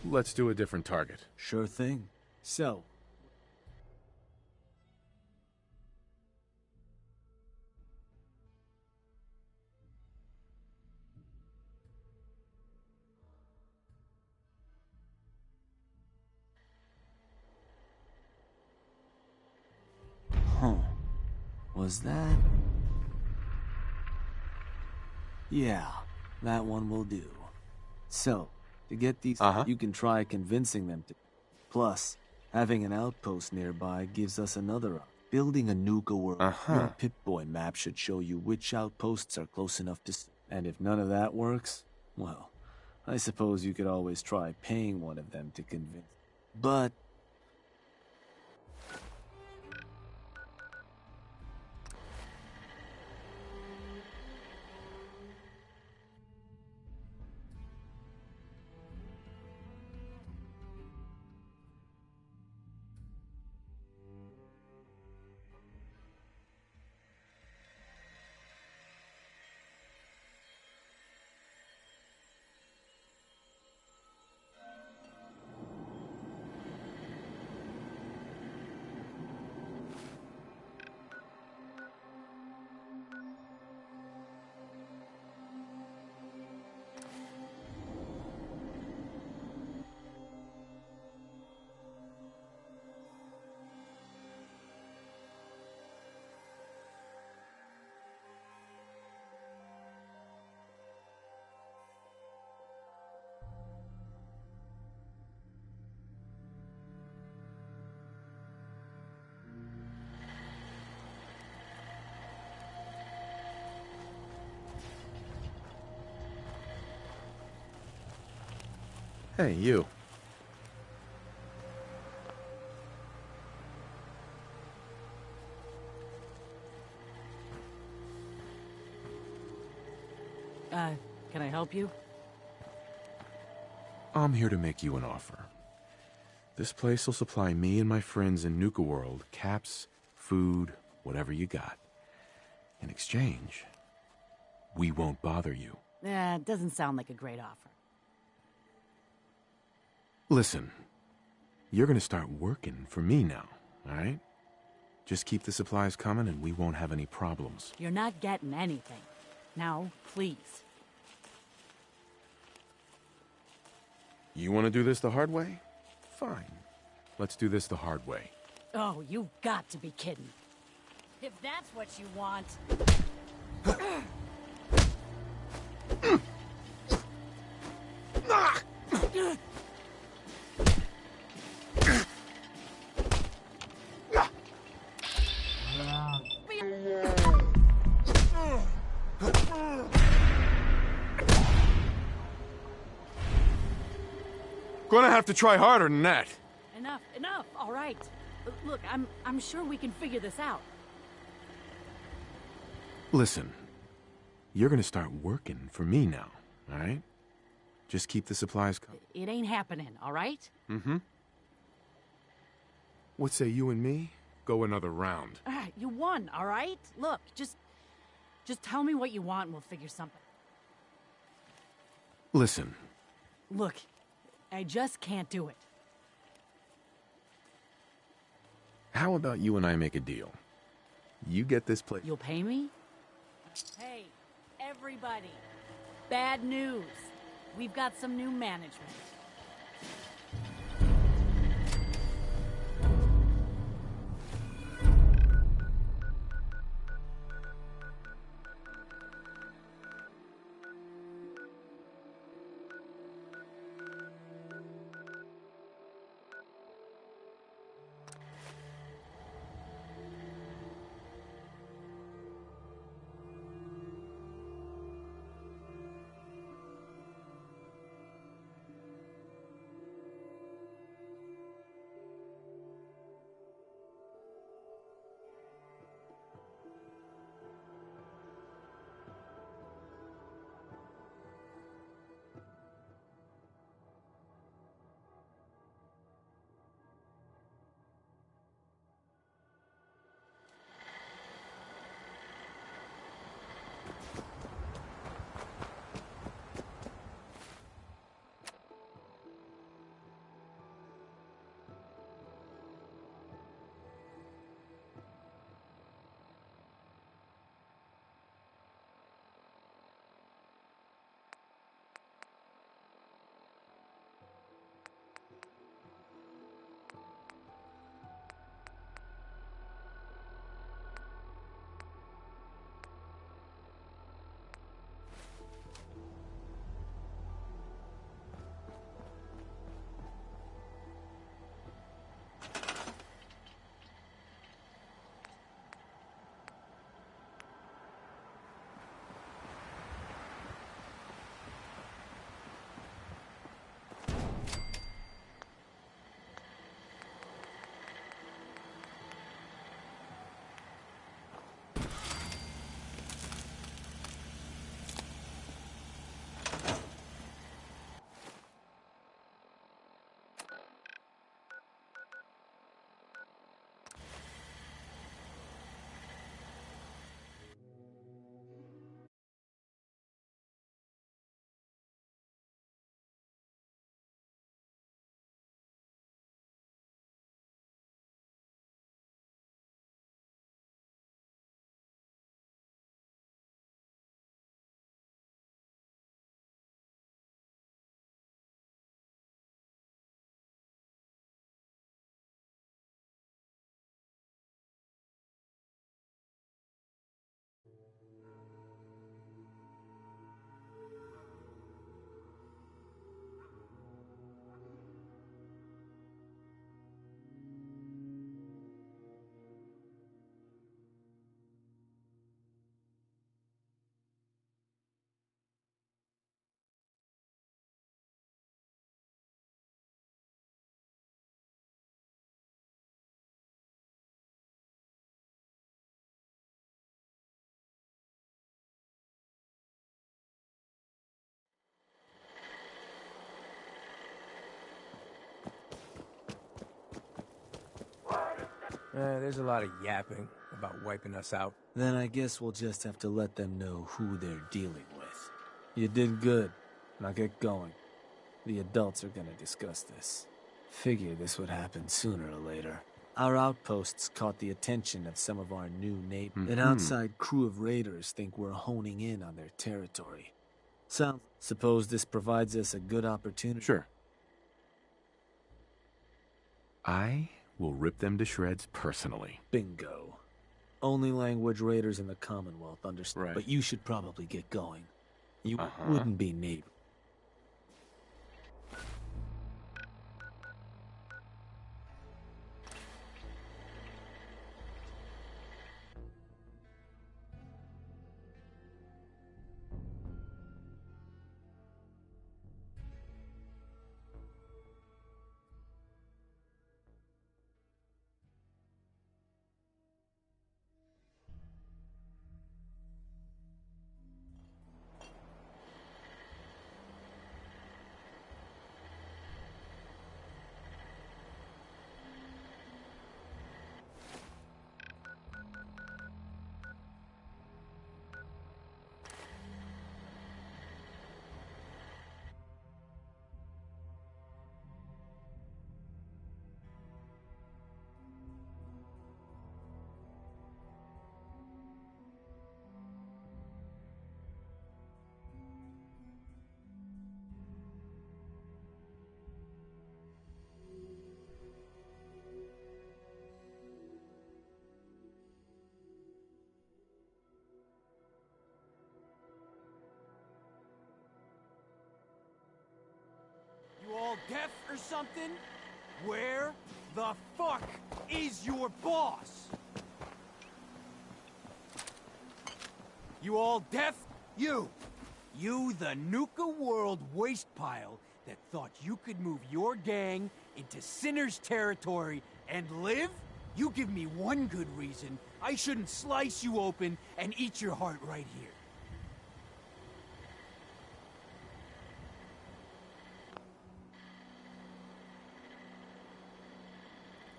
Let's do a different target. Sure thing. So... Huh. Was that... Yeah, that one will do. So, to get these, you can try convincing them to... Plus, having an outpost nearby gives us another up. Building a Nuka world, your Pip-Boy map should show you which outposts are close enough to... And if none of that works, well, I suppose you could always try paying one of them to convince... But... Hey, you. Can I help you? I'm here to make you an offer. This place will supply me and my friends in Nuka World caps, food, whatever you got. In exchange, we won't bother you. It doesn't sound like a great offer. Listen, you're gonna start working for me now, all right? Just keep the supplies coming and we won't have any problems. You're not getting anything. Now, please. You want to do this the hard way? Fine. Let's do this the hard way. Oh, you've got to be kidding. If that's what you want... Gonna have to try harder than that. Enough, all right. Look, I'm sure we can figure this out. Listen, you're gonna start working for me now, all right? Just keep the supplies coming. It ain't happening, all right? Mm-hmm. What say you and me go another round? You won, all right? Look, just tell me what you want and we'll figure something. Listen. Look, I just can't do it. How about you and I make a deal? You get this place. You'll pay me? Hey, everybody. Bad news. We've got some new management. There's a lot of yapping about wiping us out. Then I guess we'll just have to let them know who they're dealing with. You did good. Now get going. The adults are gonna discuss this. Figure this would happen sooner or later. Our outposts caught the attention of some of our new neighbors. An outside crew of raiders think we're honing in on their territory. So, suppose this provides us a good opportunity? Sure. I will rip them to shreds personally. Bingo. Only language raiders in the Commonwealth understand. Right. But you should probably get going. You wouldn't be neighbor. All deaf or something? Where the fuck is your boss? You all deaf? You the Nuka World waste pile that thought you could move your gang into Sinner's territory and live? You give me one good reason I shouldn't slice you open and eat your heart right here.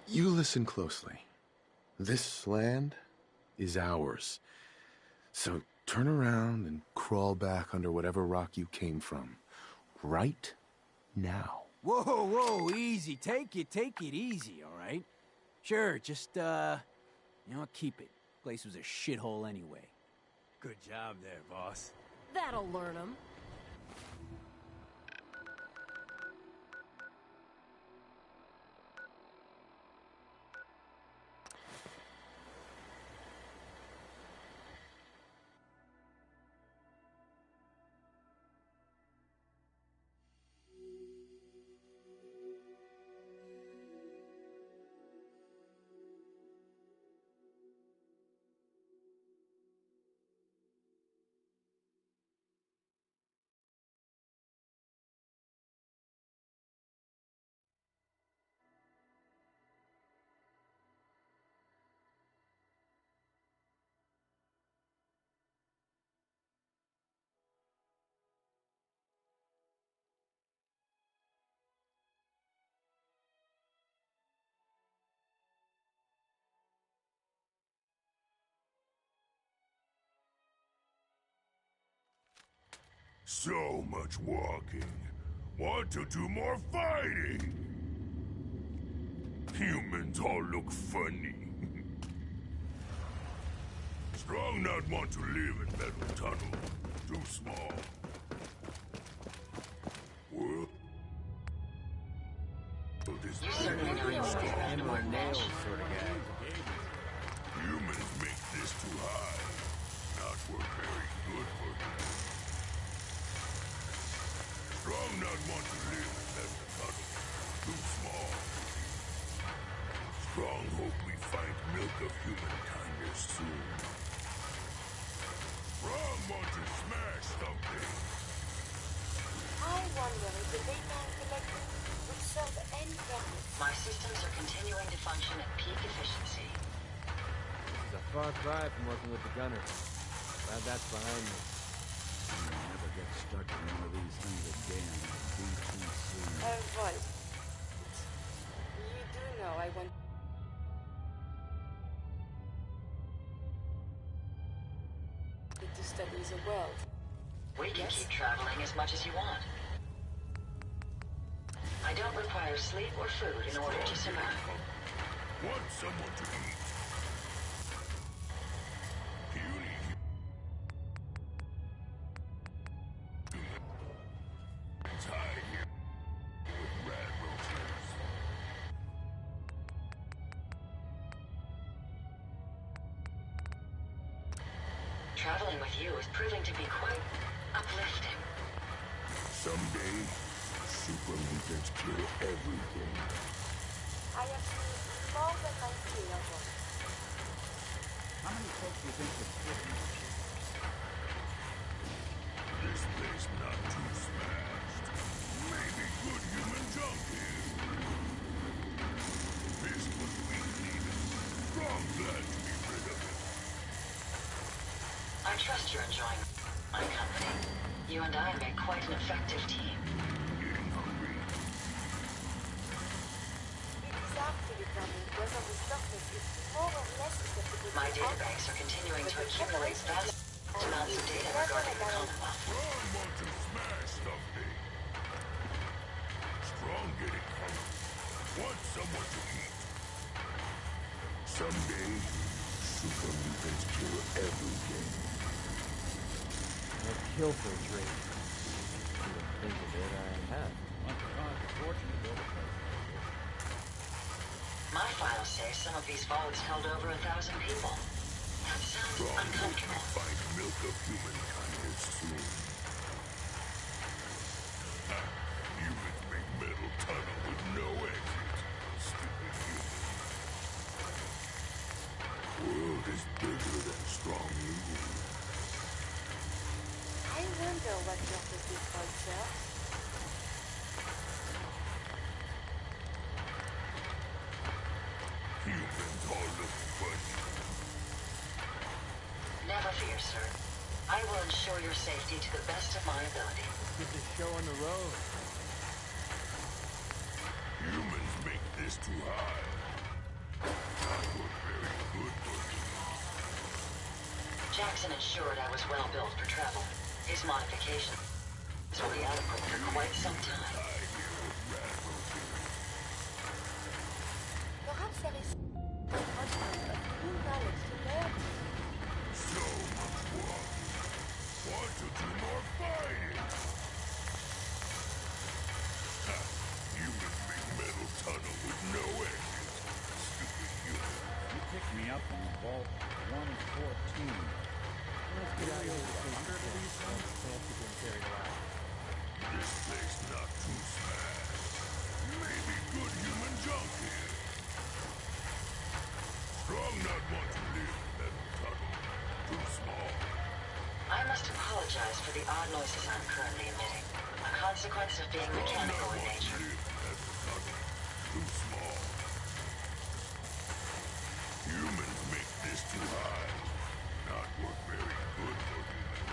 You listen closely. This land is ours. So turn around and crawl back under whatever rock you came from. Right now. Whoa, easy. Take it easy, all right? Sure, just, keep it. Place was a shithole anyway. Good job there, boss. That'll learn him. So much walking. Want to do more fighting? Humans all look funny. Strong not want to live in metal tunnel. Too small. What? This and my nails sort of guy. Humans make this too high. Not work very good for you. Strong not want to live in that tunnel. Too small. Strong hope we find milk of humankind soon. Strong want to smash something. I wonder if the data I'm collecting would serve any purpose. My systems are continuing to function at peak efficiency. This is a far cry from working with the gunners. Glad that's behind me. You'll never get stuck in one of these things again. BTC. Volt. You do know I want to study the world. We can keep traveling as much as you want. I don't require sleep or food in order to survive. Want someone to eat? Puny humans hide here with rad roaches. Traveling with you is proving to be quite uplifting. Someday, super mutants kill everything. I have seen more than my fill of them. How many folks do you think would fit in this? This place not too smashed. Maybe good human junk here. This was we needed. I'm glad to be rid of it. I trust you're enjoying my company. You and I make quite an effective team. Getting hungry. It is hard to determine whether the surface is more or less susceptible My to databanks are continuing to accumulate vast amounts of data regarding the Commonwealth. Strong want to smash something. Strong getting hungry. Want someone to eat. Someday, super mutants kill everything. A kill for a drink. You would think of it, I have. Must cost a fortune to build a place like this. My files say some of these vaults held over 1,000 people. That sounds Strong uncomfortable. will find milk of humankind as soon. Humans make metal tunnel with no exit. Stupid humans. World is bigger than strong new. I wonder what surface is called, sir. Humans all look funny. Never fear, sir. I will ensure your safety to the best of my ability. Get the show on the road. Humans make this too high. Not look very good looking. Jackson ensured I was well built for travel. His modifications will be adequate for quite some time. Perhaps there is much new knowledge to learn. So much walking. Want to do more fighting? Humans make metal tunnel with no exit. Stupid human. You picked me up in Vault 114. Let's get out of here. 100 of these things can't be carried alive. This place not too smashed. Maybe good human junk here. Strong not want to live in metal tunnel. Too small. I must apologize for the odd noises I'm currently emitting. A consequence of being mechanical in nature. Too small. Humans make this too high. Not work very good for humans.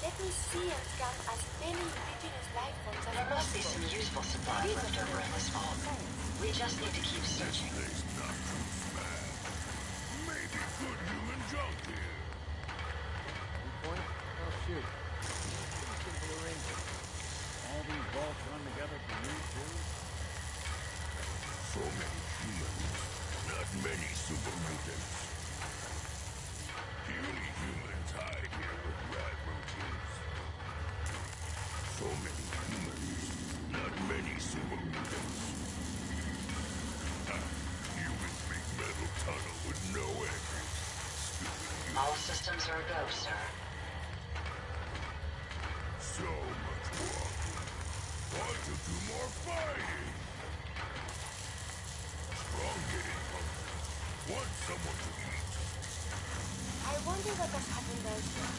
Let me see and scan as many indigenous life forms as There must be possible. some useful supplies left over in this vault. We just need to keep searching. This not too smashed. Maybe good human junk here. Point? Oh, shoot. Simple arrangement. All these vaults run together for you, too? So many humans. Not many super mutants. Puny humans hide here with rad roaches. So many humans. Not many super mutants. Humans make metal tunnel with no exit. Stupid humans. All systems are a go, sir. So much walking. Want to do more fighting. Strong getting hungry. Want someone to eat. I wonder what has happened elsewhere.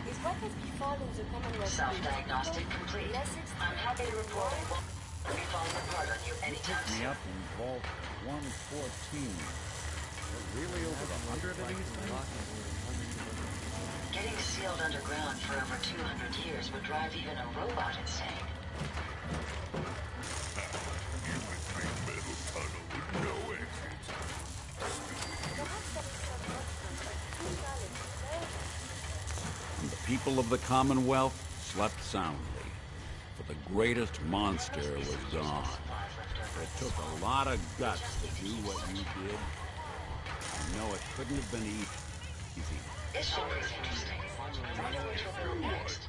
Is what has befallen the Commonwealth Self-diagnostic complete. I'm happy to report I won't be falling apart on you anytime Picked me soon. up in Vault 114. There's really over 100 of these things? Getting sealed underground for over 200 years would drive even a robot insane. Humans make metal tunnel with no exit. Perhaps there is some nonsense but new knowledge to learn. And the people of the Commonwealth slept soundly. For the greatest monster was gone. It took a lot of guts to do what you did. I know it couldn't have been easy. This should be interesting. I know which will go next.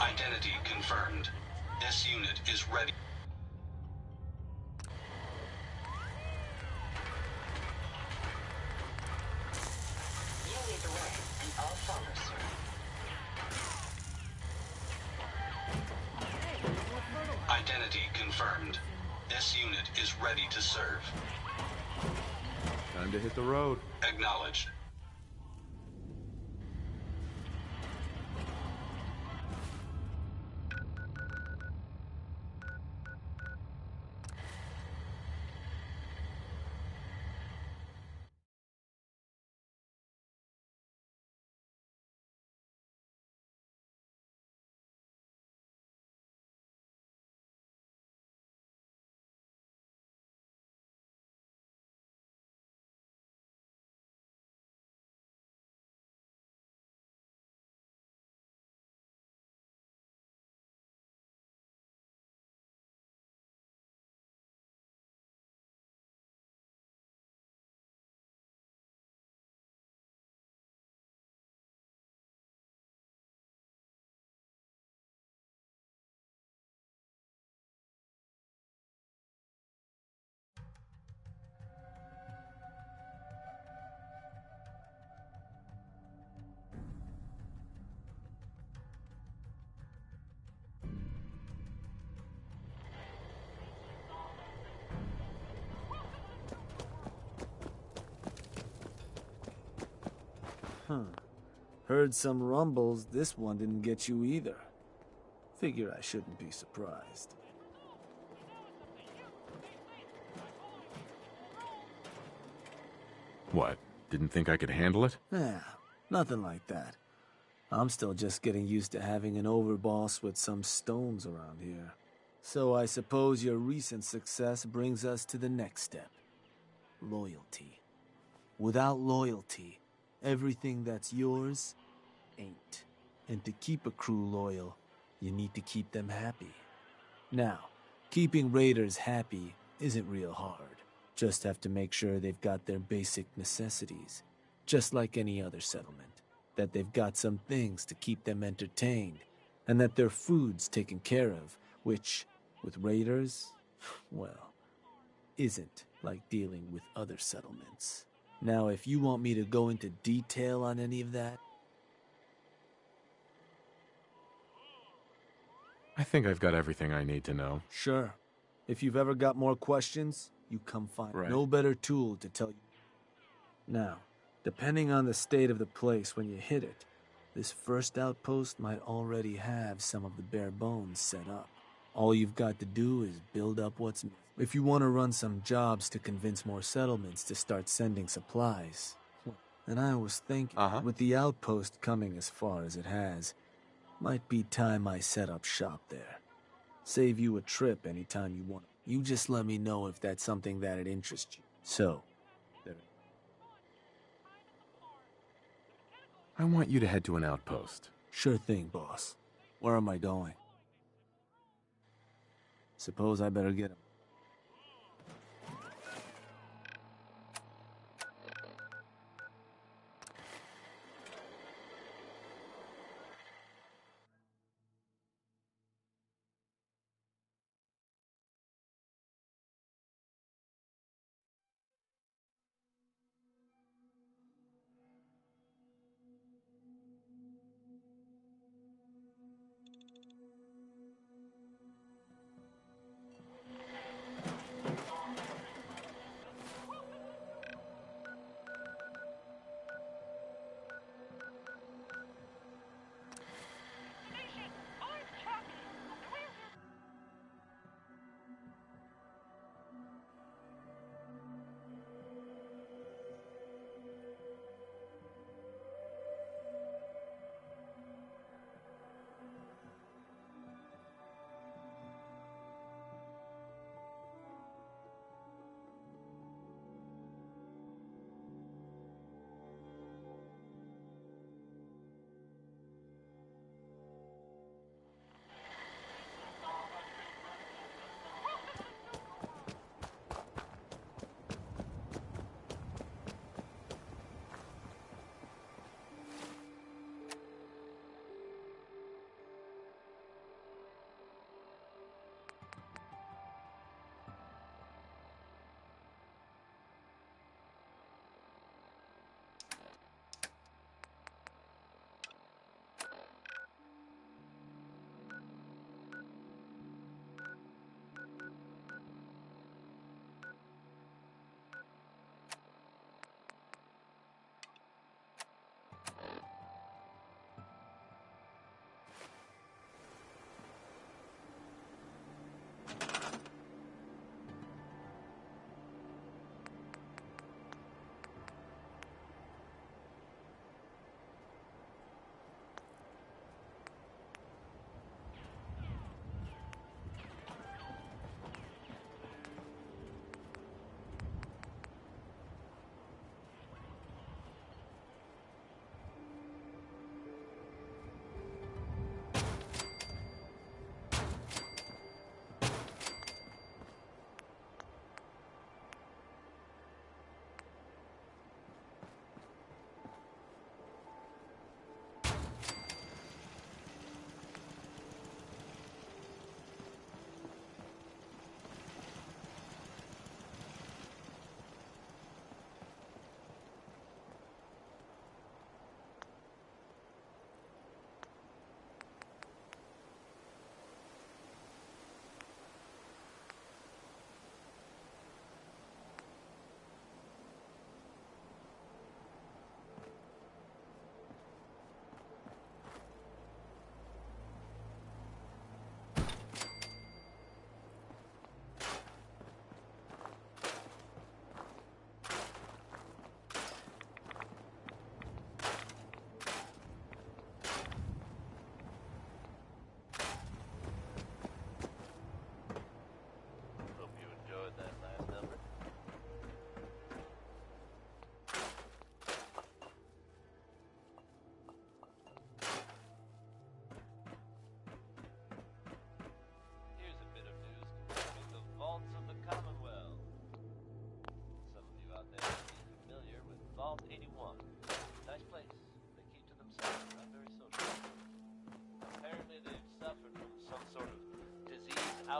Identity confirmed. This unit is ready. You lead the way, and I'll follow, sir. Identity confirmed. This unit is ready to serve. Time to hit the road. Acknowledged. Heard some rumbles, this one didn't get you either. Figure I shouldn't be surprised. What? Didn't think I could handle it? Nothing like that. I'm still just getting used to having an overboss with some stones around here. So I suppose your recent success brings us to the next step. Loyalty. Without loyalty, everything that's yours ain't. And to keep a crew loyal, you need to keep them happy. Now, keeping raiders happy isn't real hard. Just have to make sure they've got their basic necessities, just like any other settlement. That they've got some things to keep them entertained, and that their food's taken care of, which, with raiders, well, isn't like dealing with other settlements. Now, if you want me to go into detail on any of that... I think I've got everything I need to know. Sure. If you've ever got more questions, you come find no better tool to tell you. Now, depending on the state of the place when you hit it, this first outpost might already have some of the bare bones set up. All you've got to do is build up what's... If you want to run some jobs to convince more settlements to start sending supplies. And I was thinking, with the outpost coming as far as it has, might be time I set up shop there. Save you a trip anytime you want. You just let me know if that's something that'd interest you. So, there. I want you to head to an outpost. Sure thing, boss. Where am I going? Suppose I better get him.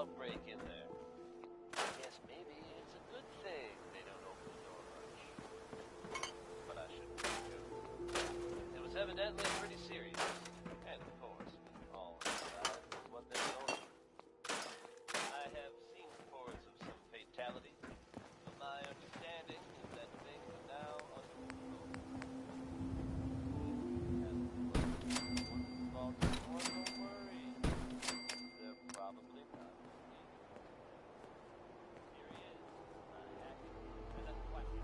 outbreak in there. I guess maybe it's a good thing they don't open the door much. But I shouldn't be too. It was evidently pretty serious. And of course, all inside was what they're going through. I have seen reports of some fatalities, but my understanding is that things are now under control. Don't worry. They're probably not. Here he is. And a question.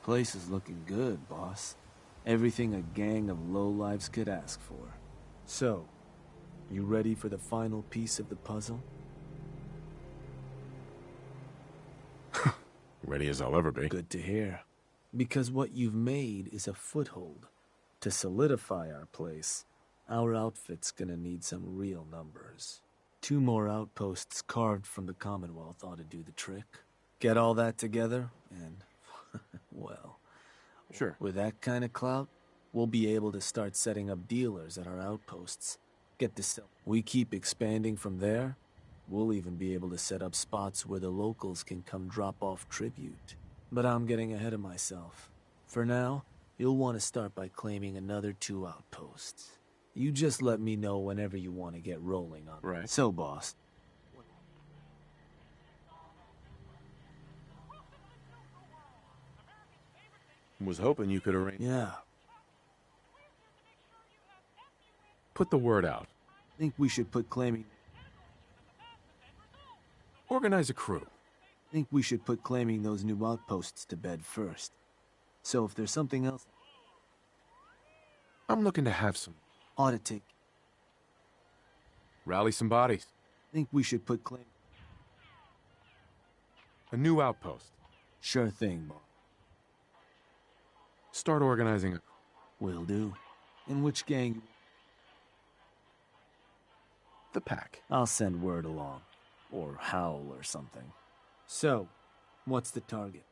Place is looking good, boss. Everything a gang of lowlives could ask for. So, you ready for the final piece of the puzzle? Ready as I'll ever be. Good to hear. Because what you've made is a foothold. To solidify our place, our outfit's gonna need some real numbers. 2 more outposts carved from the Commonwealth ought to do the trick. Get all that together, and, well... Sure. With that kind of clout, we'll be able to start setting up dealers at our outposts. Get to sell. We keep expanding from there, we'll even be able to set up spots where the locals can come drop off tribute. But I'm getting ahead of myself. For now, you'll want to start by claiming another 2 outposts. You just let me know whenever you want to get rolling on it. Right. So, boss. Was hoping you could arrange... Yeah. Put the word out. Think we should put claiming... Organize a crew. I think we should put claiming those new outposts to bed first. So if there's something else... I'm looking to have some... Ought to take... Rally some bodies. I think we should put claim... A new outpost. Sure thing, Bob. Start organizing a... Will do. In which gang? The Pack. I'll send word along. Or Howl or something. So, what's the target?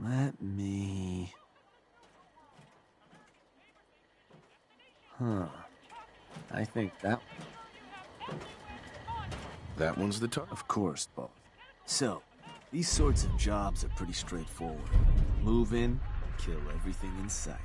Let me... I think that... That one's the target? Of course, both. So, these sorts of jobs are pretty straightforward. Move in, kill everything in sight.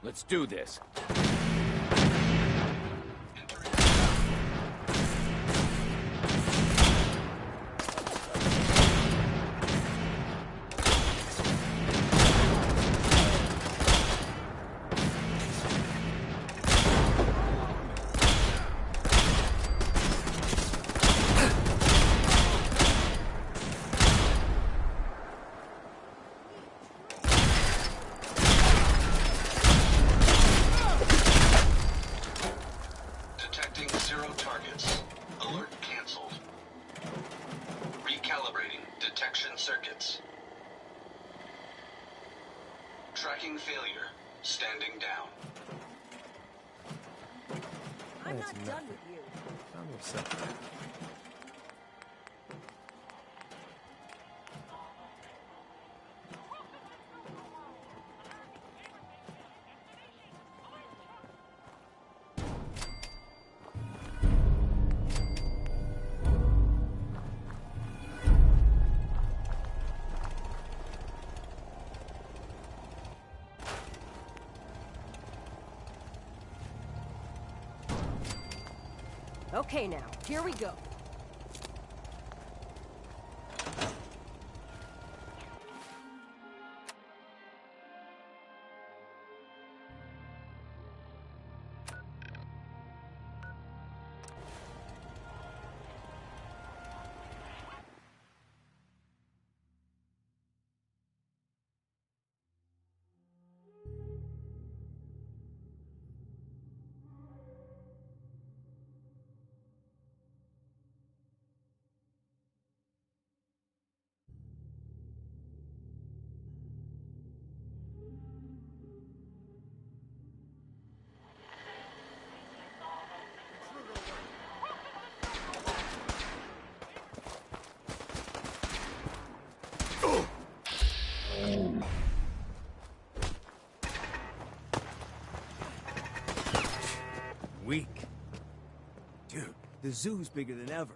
Let's do this. Tracking failure. Standing down. I'm not done with you. I'm upset. Okay now, here we go. Weak. The zoo's bigger than ever,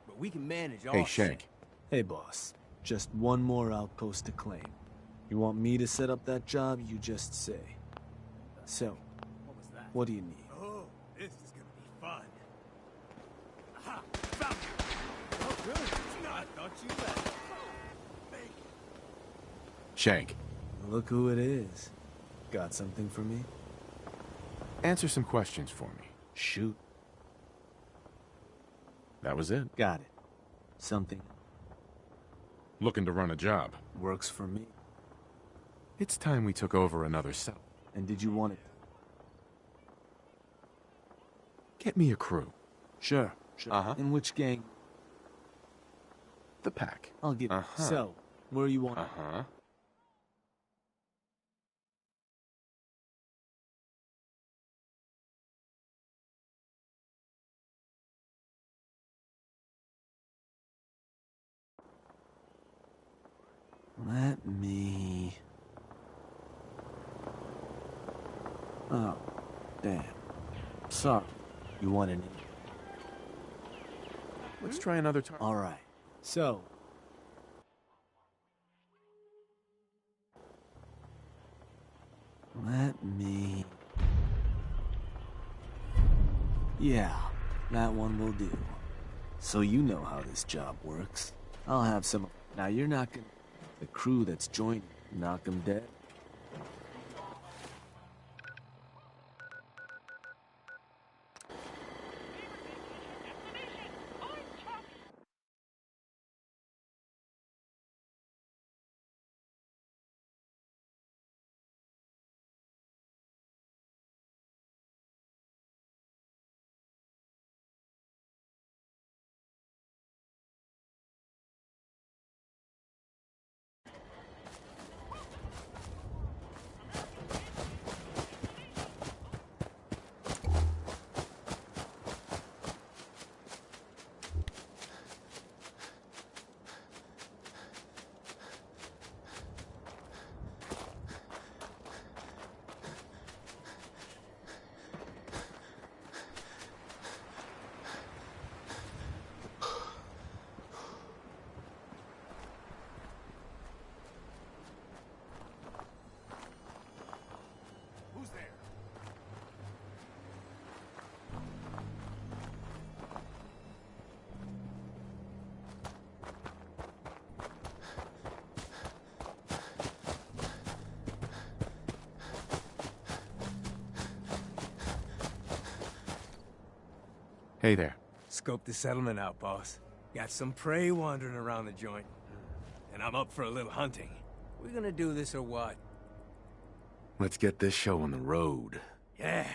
but we can manage Hey, Shank. Hey, boss. Just one more outpost to claim. You want me to set up that job, you just say. So, what do you need? Oh, this is gonna be fun. Aha! Found you! Oh, good. I thought you left. Shank. Look who it is. Got something for me? Answer some questions for me. Shoot. That was it. Got it. Something Looking to run a job. works for me. It's time we took over another cell. And did you want it? Get me a crew. Sure. Uh-huh. In which gang? The Pack. I'll give Uh-huh. So, where you want Uh-huh. Let me... Oh, damn. Sorry. You want an... Let's try another target. All right. So... Let me... Yeah, that one will do. So you know how this job works. I'll have some... Now you're not gonna... The crew that's joined, knock them dead. Hey there. Scope the settlement out, boss. Got some prey wandering around the joint. And I'm up for a little hunting. We gonna do this or what? Let's get this show on the road. Yeah.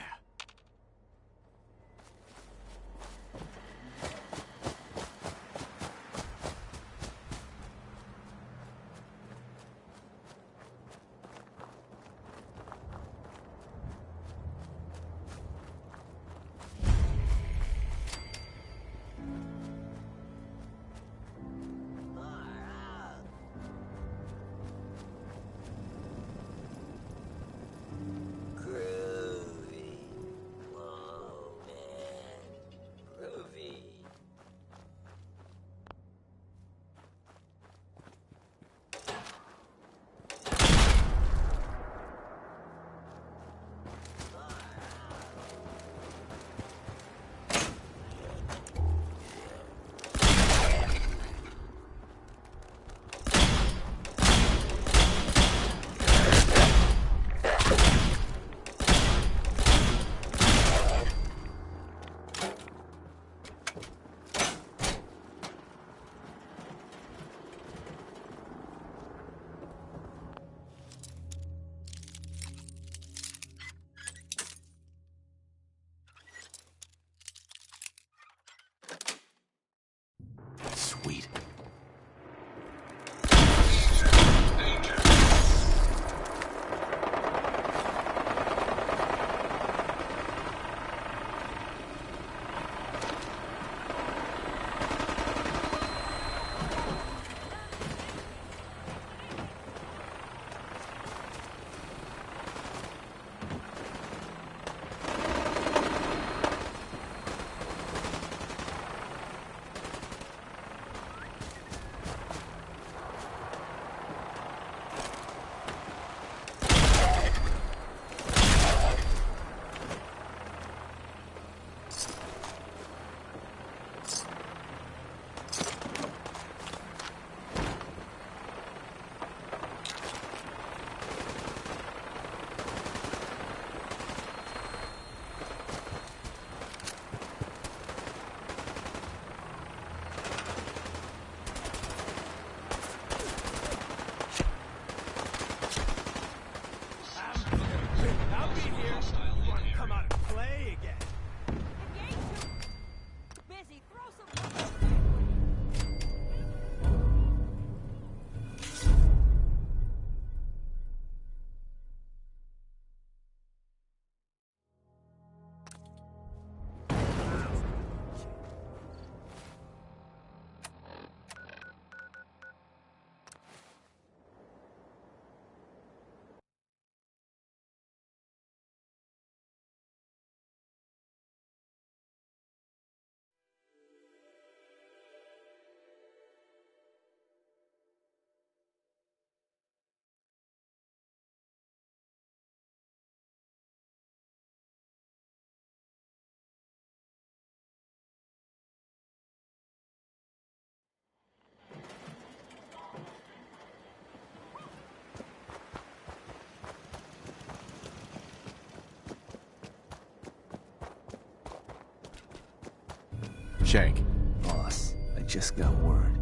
Shank. Boss, I just got word.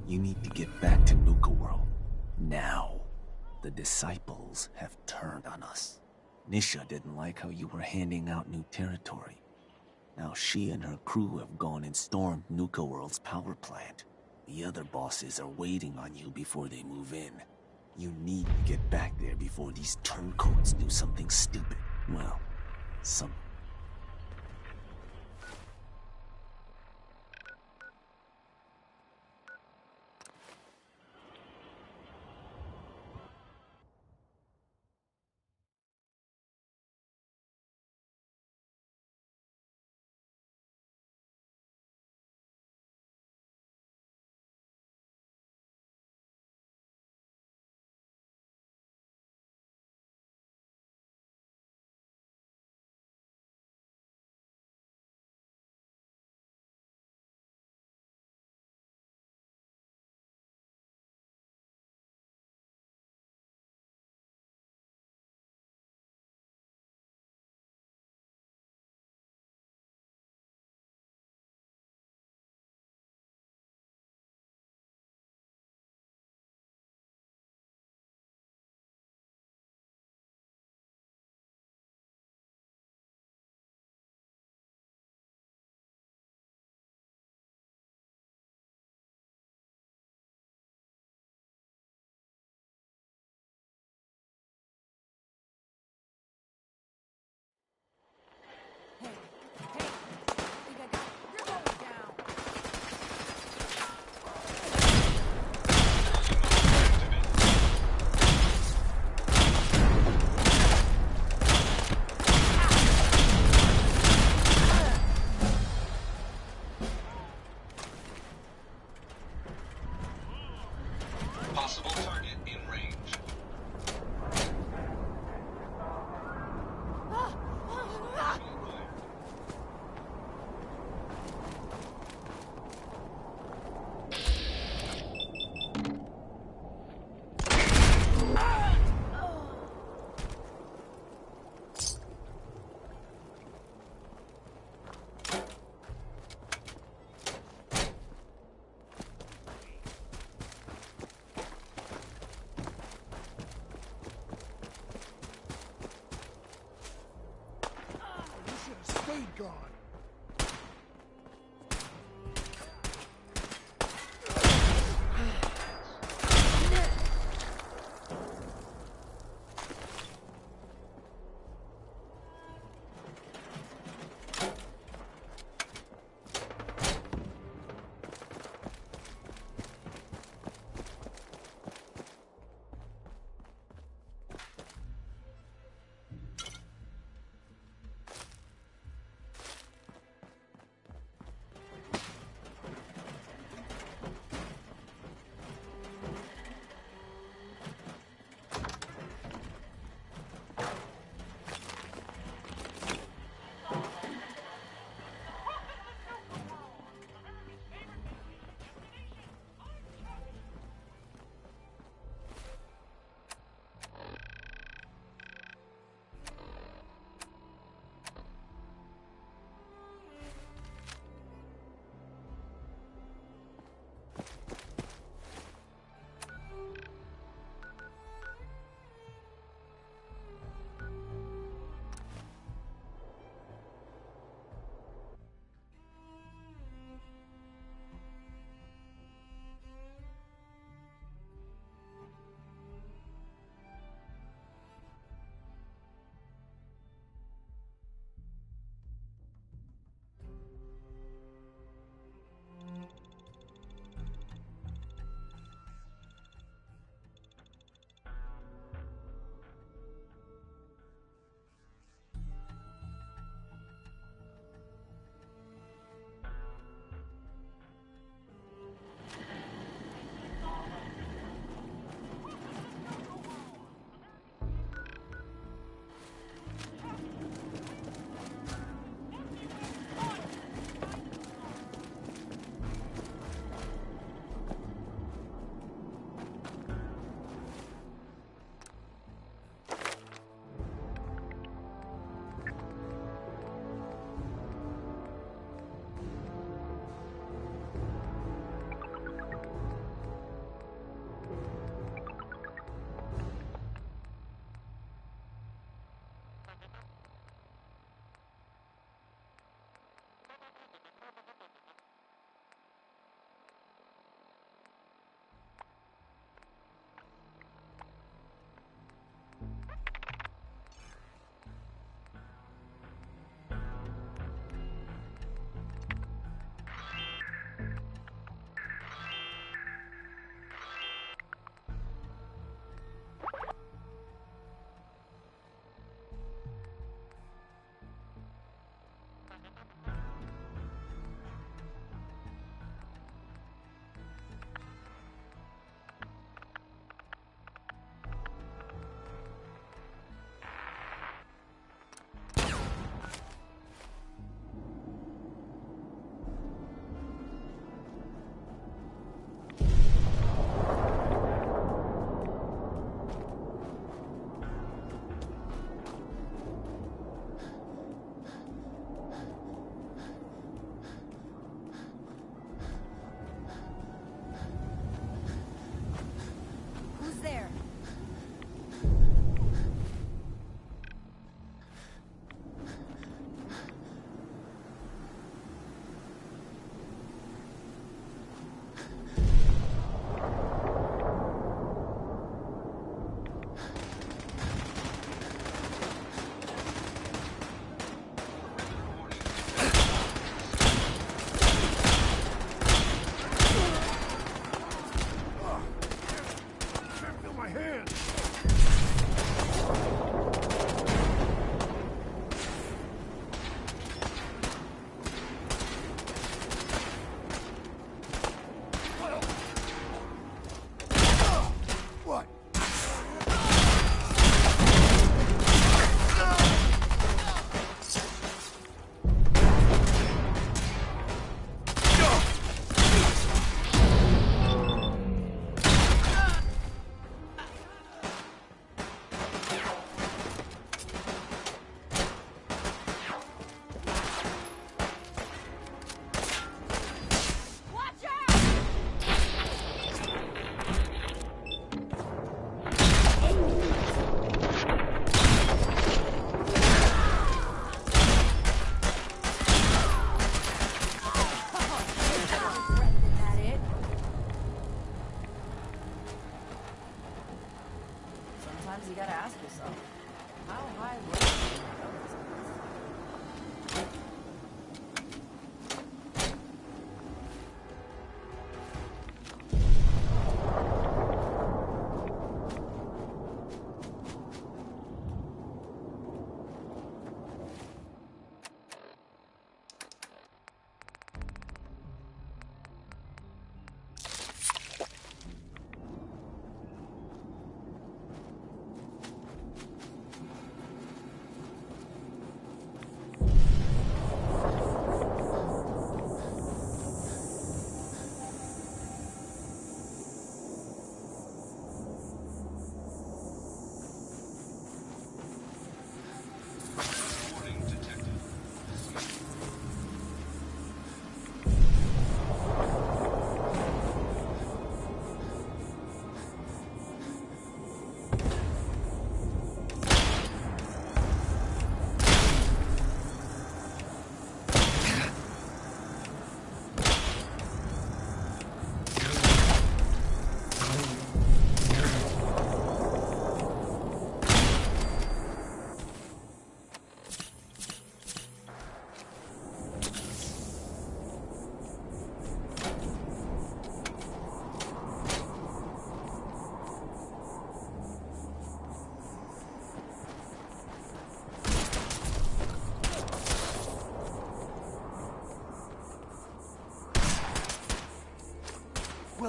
You need to get back to Nuka World. Now. The Disciples have turned on us. Nisha didn't like how you were handing out new territory. Now she and her crew have gone and stormed Nuka World's power plant. The other bosses are waiting on you before they move in. You need to get back there before these turncoats do something stupid. Well, some... Possible target in range. Stay gone.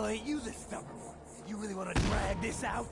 ain't you the stubborn one? You really want to drag this out?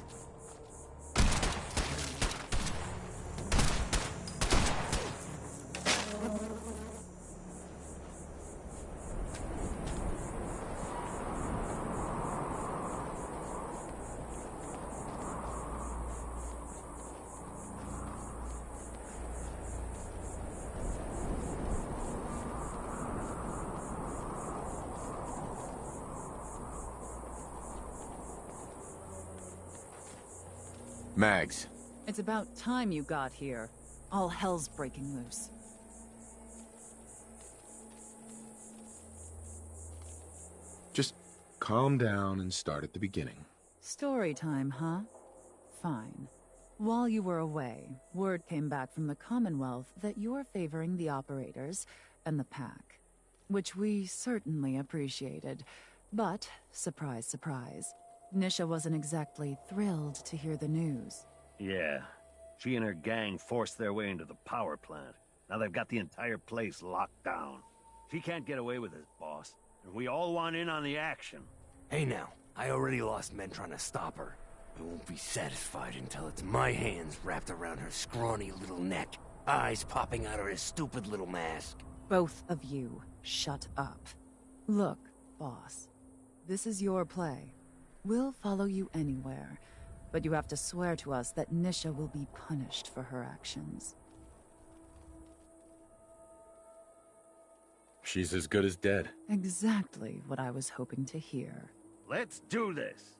Mags. It's about time you got here. All hell's breaking loose. Just calm down and start at the beginning. Story time, huh? Fine. While you were away, word came back from the Commonwealth that you're favoring the operators and the pack, which we certainly appreciated. But, surprise, surprise, Nisha wasn't exactly thrilled to hear the news. Yeah. She and her gang forced their way into the power plant. Now they've got the entire place locked down. She can't get away with this, boss. And we all want in on the action. Hey now, I already lost men trying to stop her. I won't be satisfied until it's my hands wrapped around her scrawny little neck, eyes popping out of her stupid little mask. Both of you, shut up. Look, boss, this is your play. We'll follow you anywhere, but you have to swear to us that Nisha will be punished for her actions. She's as good as dead. Exactly what I was hoping to hear. Let's do this!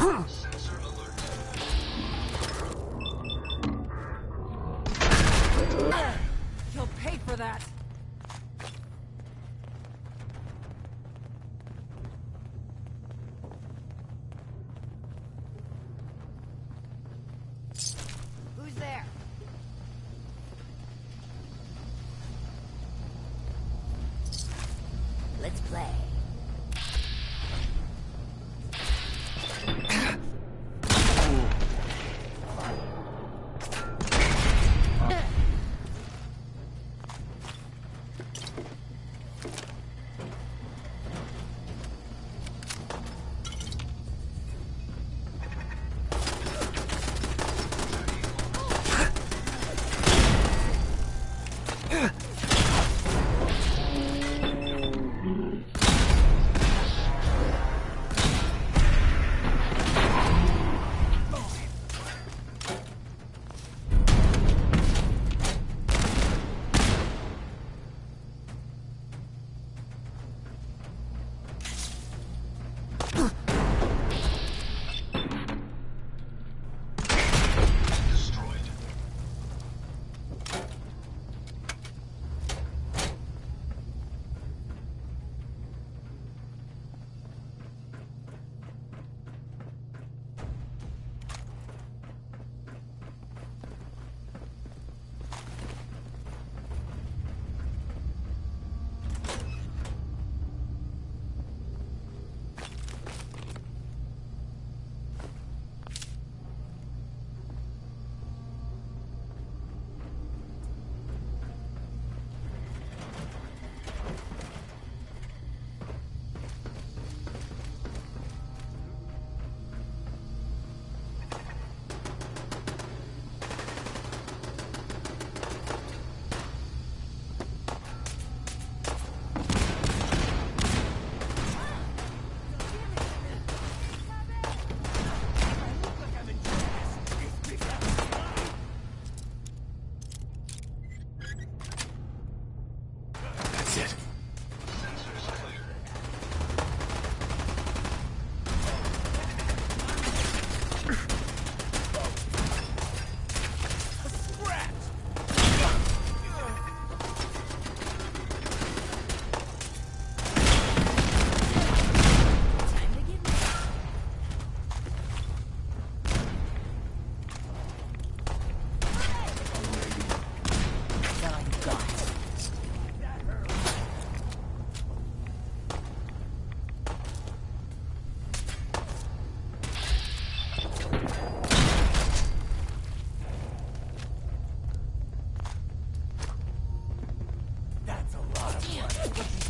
Sensor alert. You'll pay for that. Who's there? Let's play.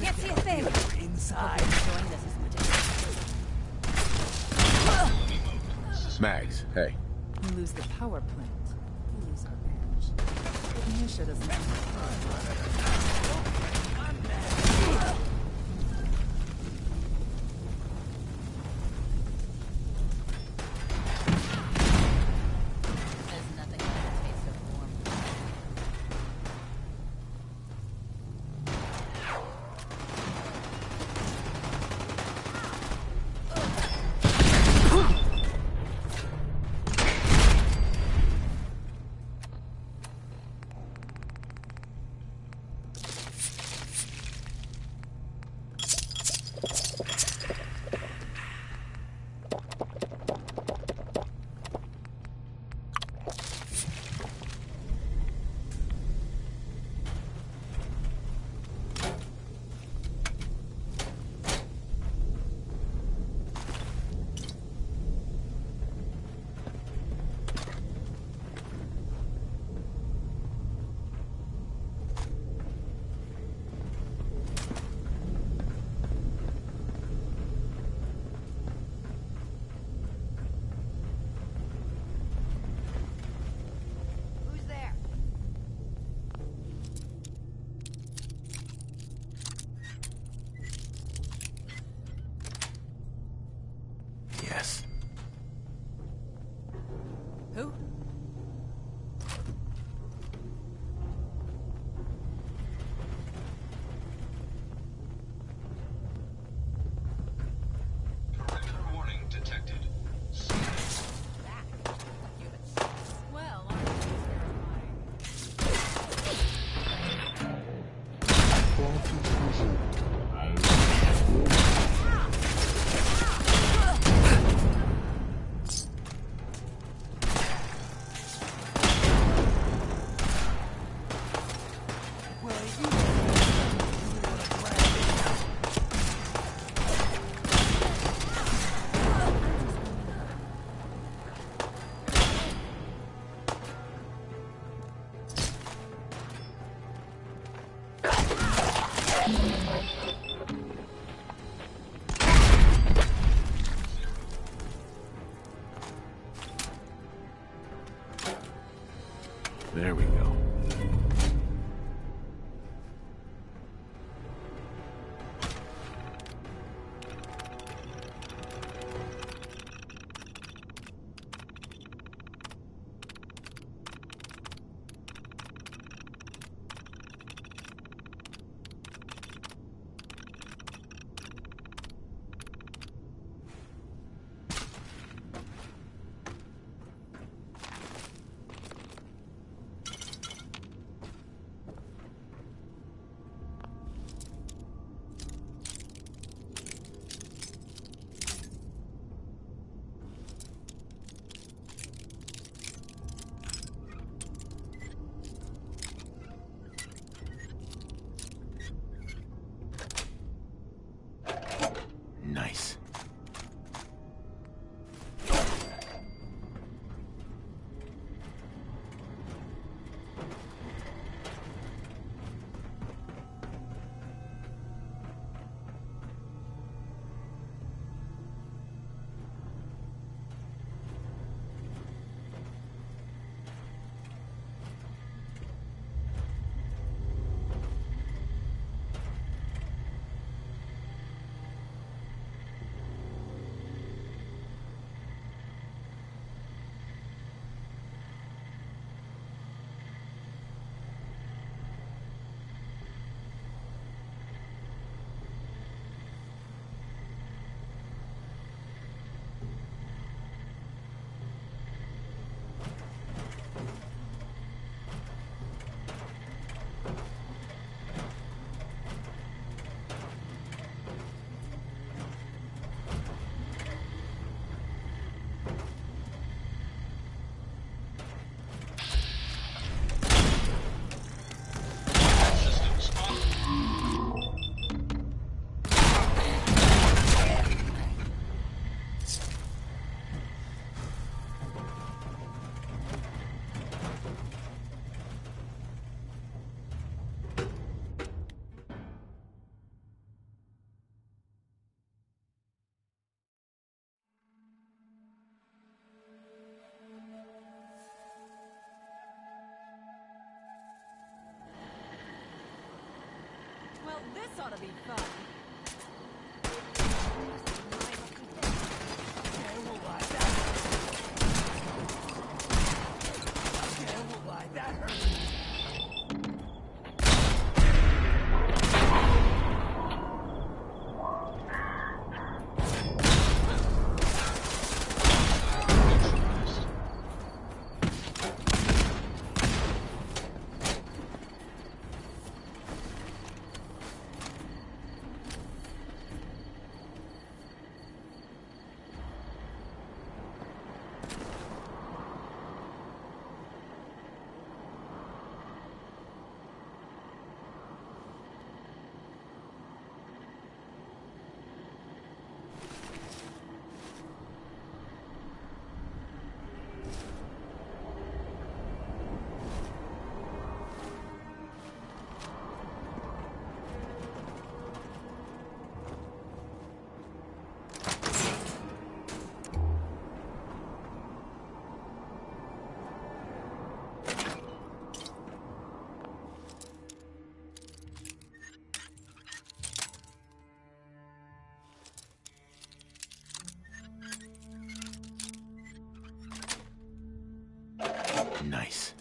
Can't see a thing. Inside. Mags, hey. We lose the power plant. We lose our edge. But Misha doesn't There we go. Nice. Well, this ought to be fun. That hurt. Nice.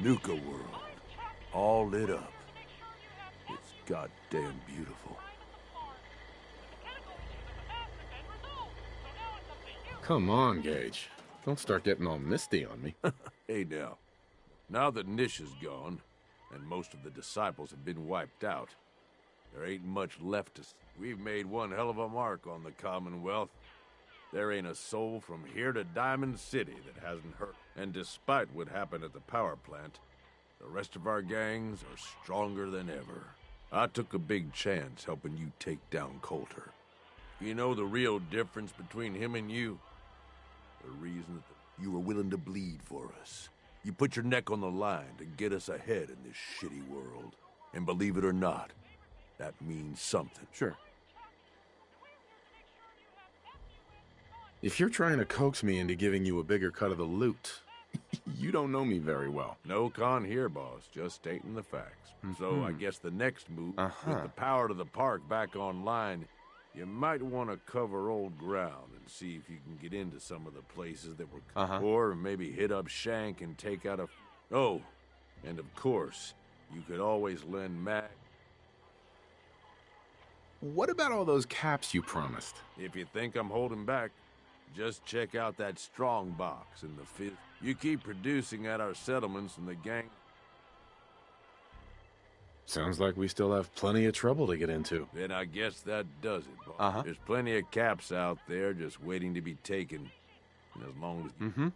Nuka World, all lit up. It's goddamn beautiful. Come on, Gage. Don't start getting all misty on me. Hey now that Nish is gone, and most of the disciples have been wiped out, there ain't much left to... We've made one hell of a mark on the Commonwealth. There ain't a soul from here to Diamond City that hasn't hurt. And despite what happened at the power plant, the rest of our gangs are stronger than ever. I took a big chance helping you take down Coulter. You know the real difference between him and you? The reason that you were willing to bleed for us. You put your neck on the line to get us ahead in this shitty world. And believe it or not, that means something. Sure. If you're trying to coax me into giving you a bigger cut of the loot, you don't know me very well. No con here, boss. Just stating the facts. So I guess the next move, with the power to the park back online, you might want to cover old ground and see if you can get into some of the places that were... Or maybe hit up Shank and take out a... Oh, and of course, you could always lend Mag... What about all those caps you promised? If you think I'm holding back, just check out that strong box in the fifth. You keep producing at our settlements and the gang... Sounds like we still have plenty of trouble to get into. Then I guess that does it, boss. There's plenty of caps out there just waiting to be taken. And as long as...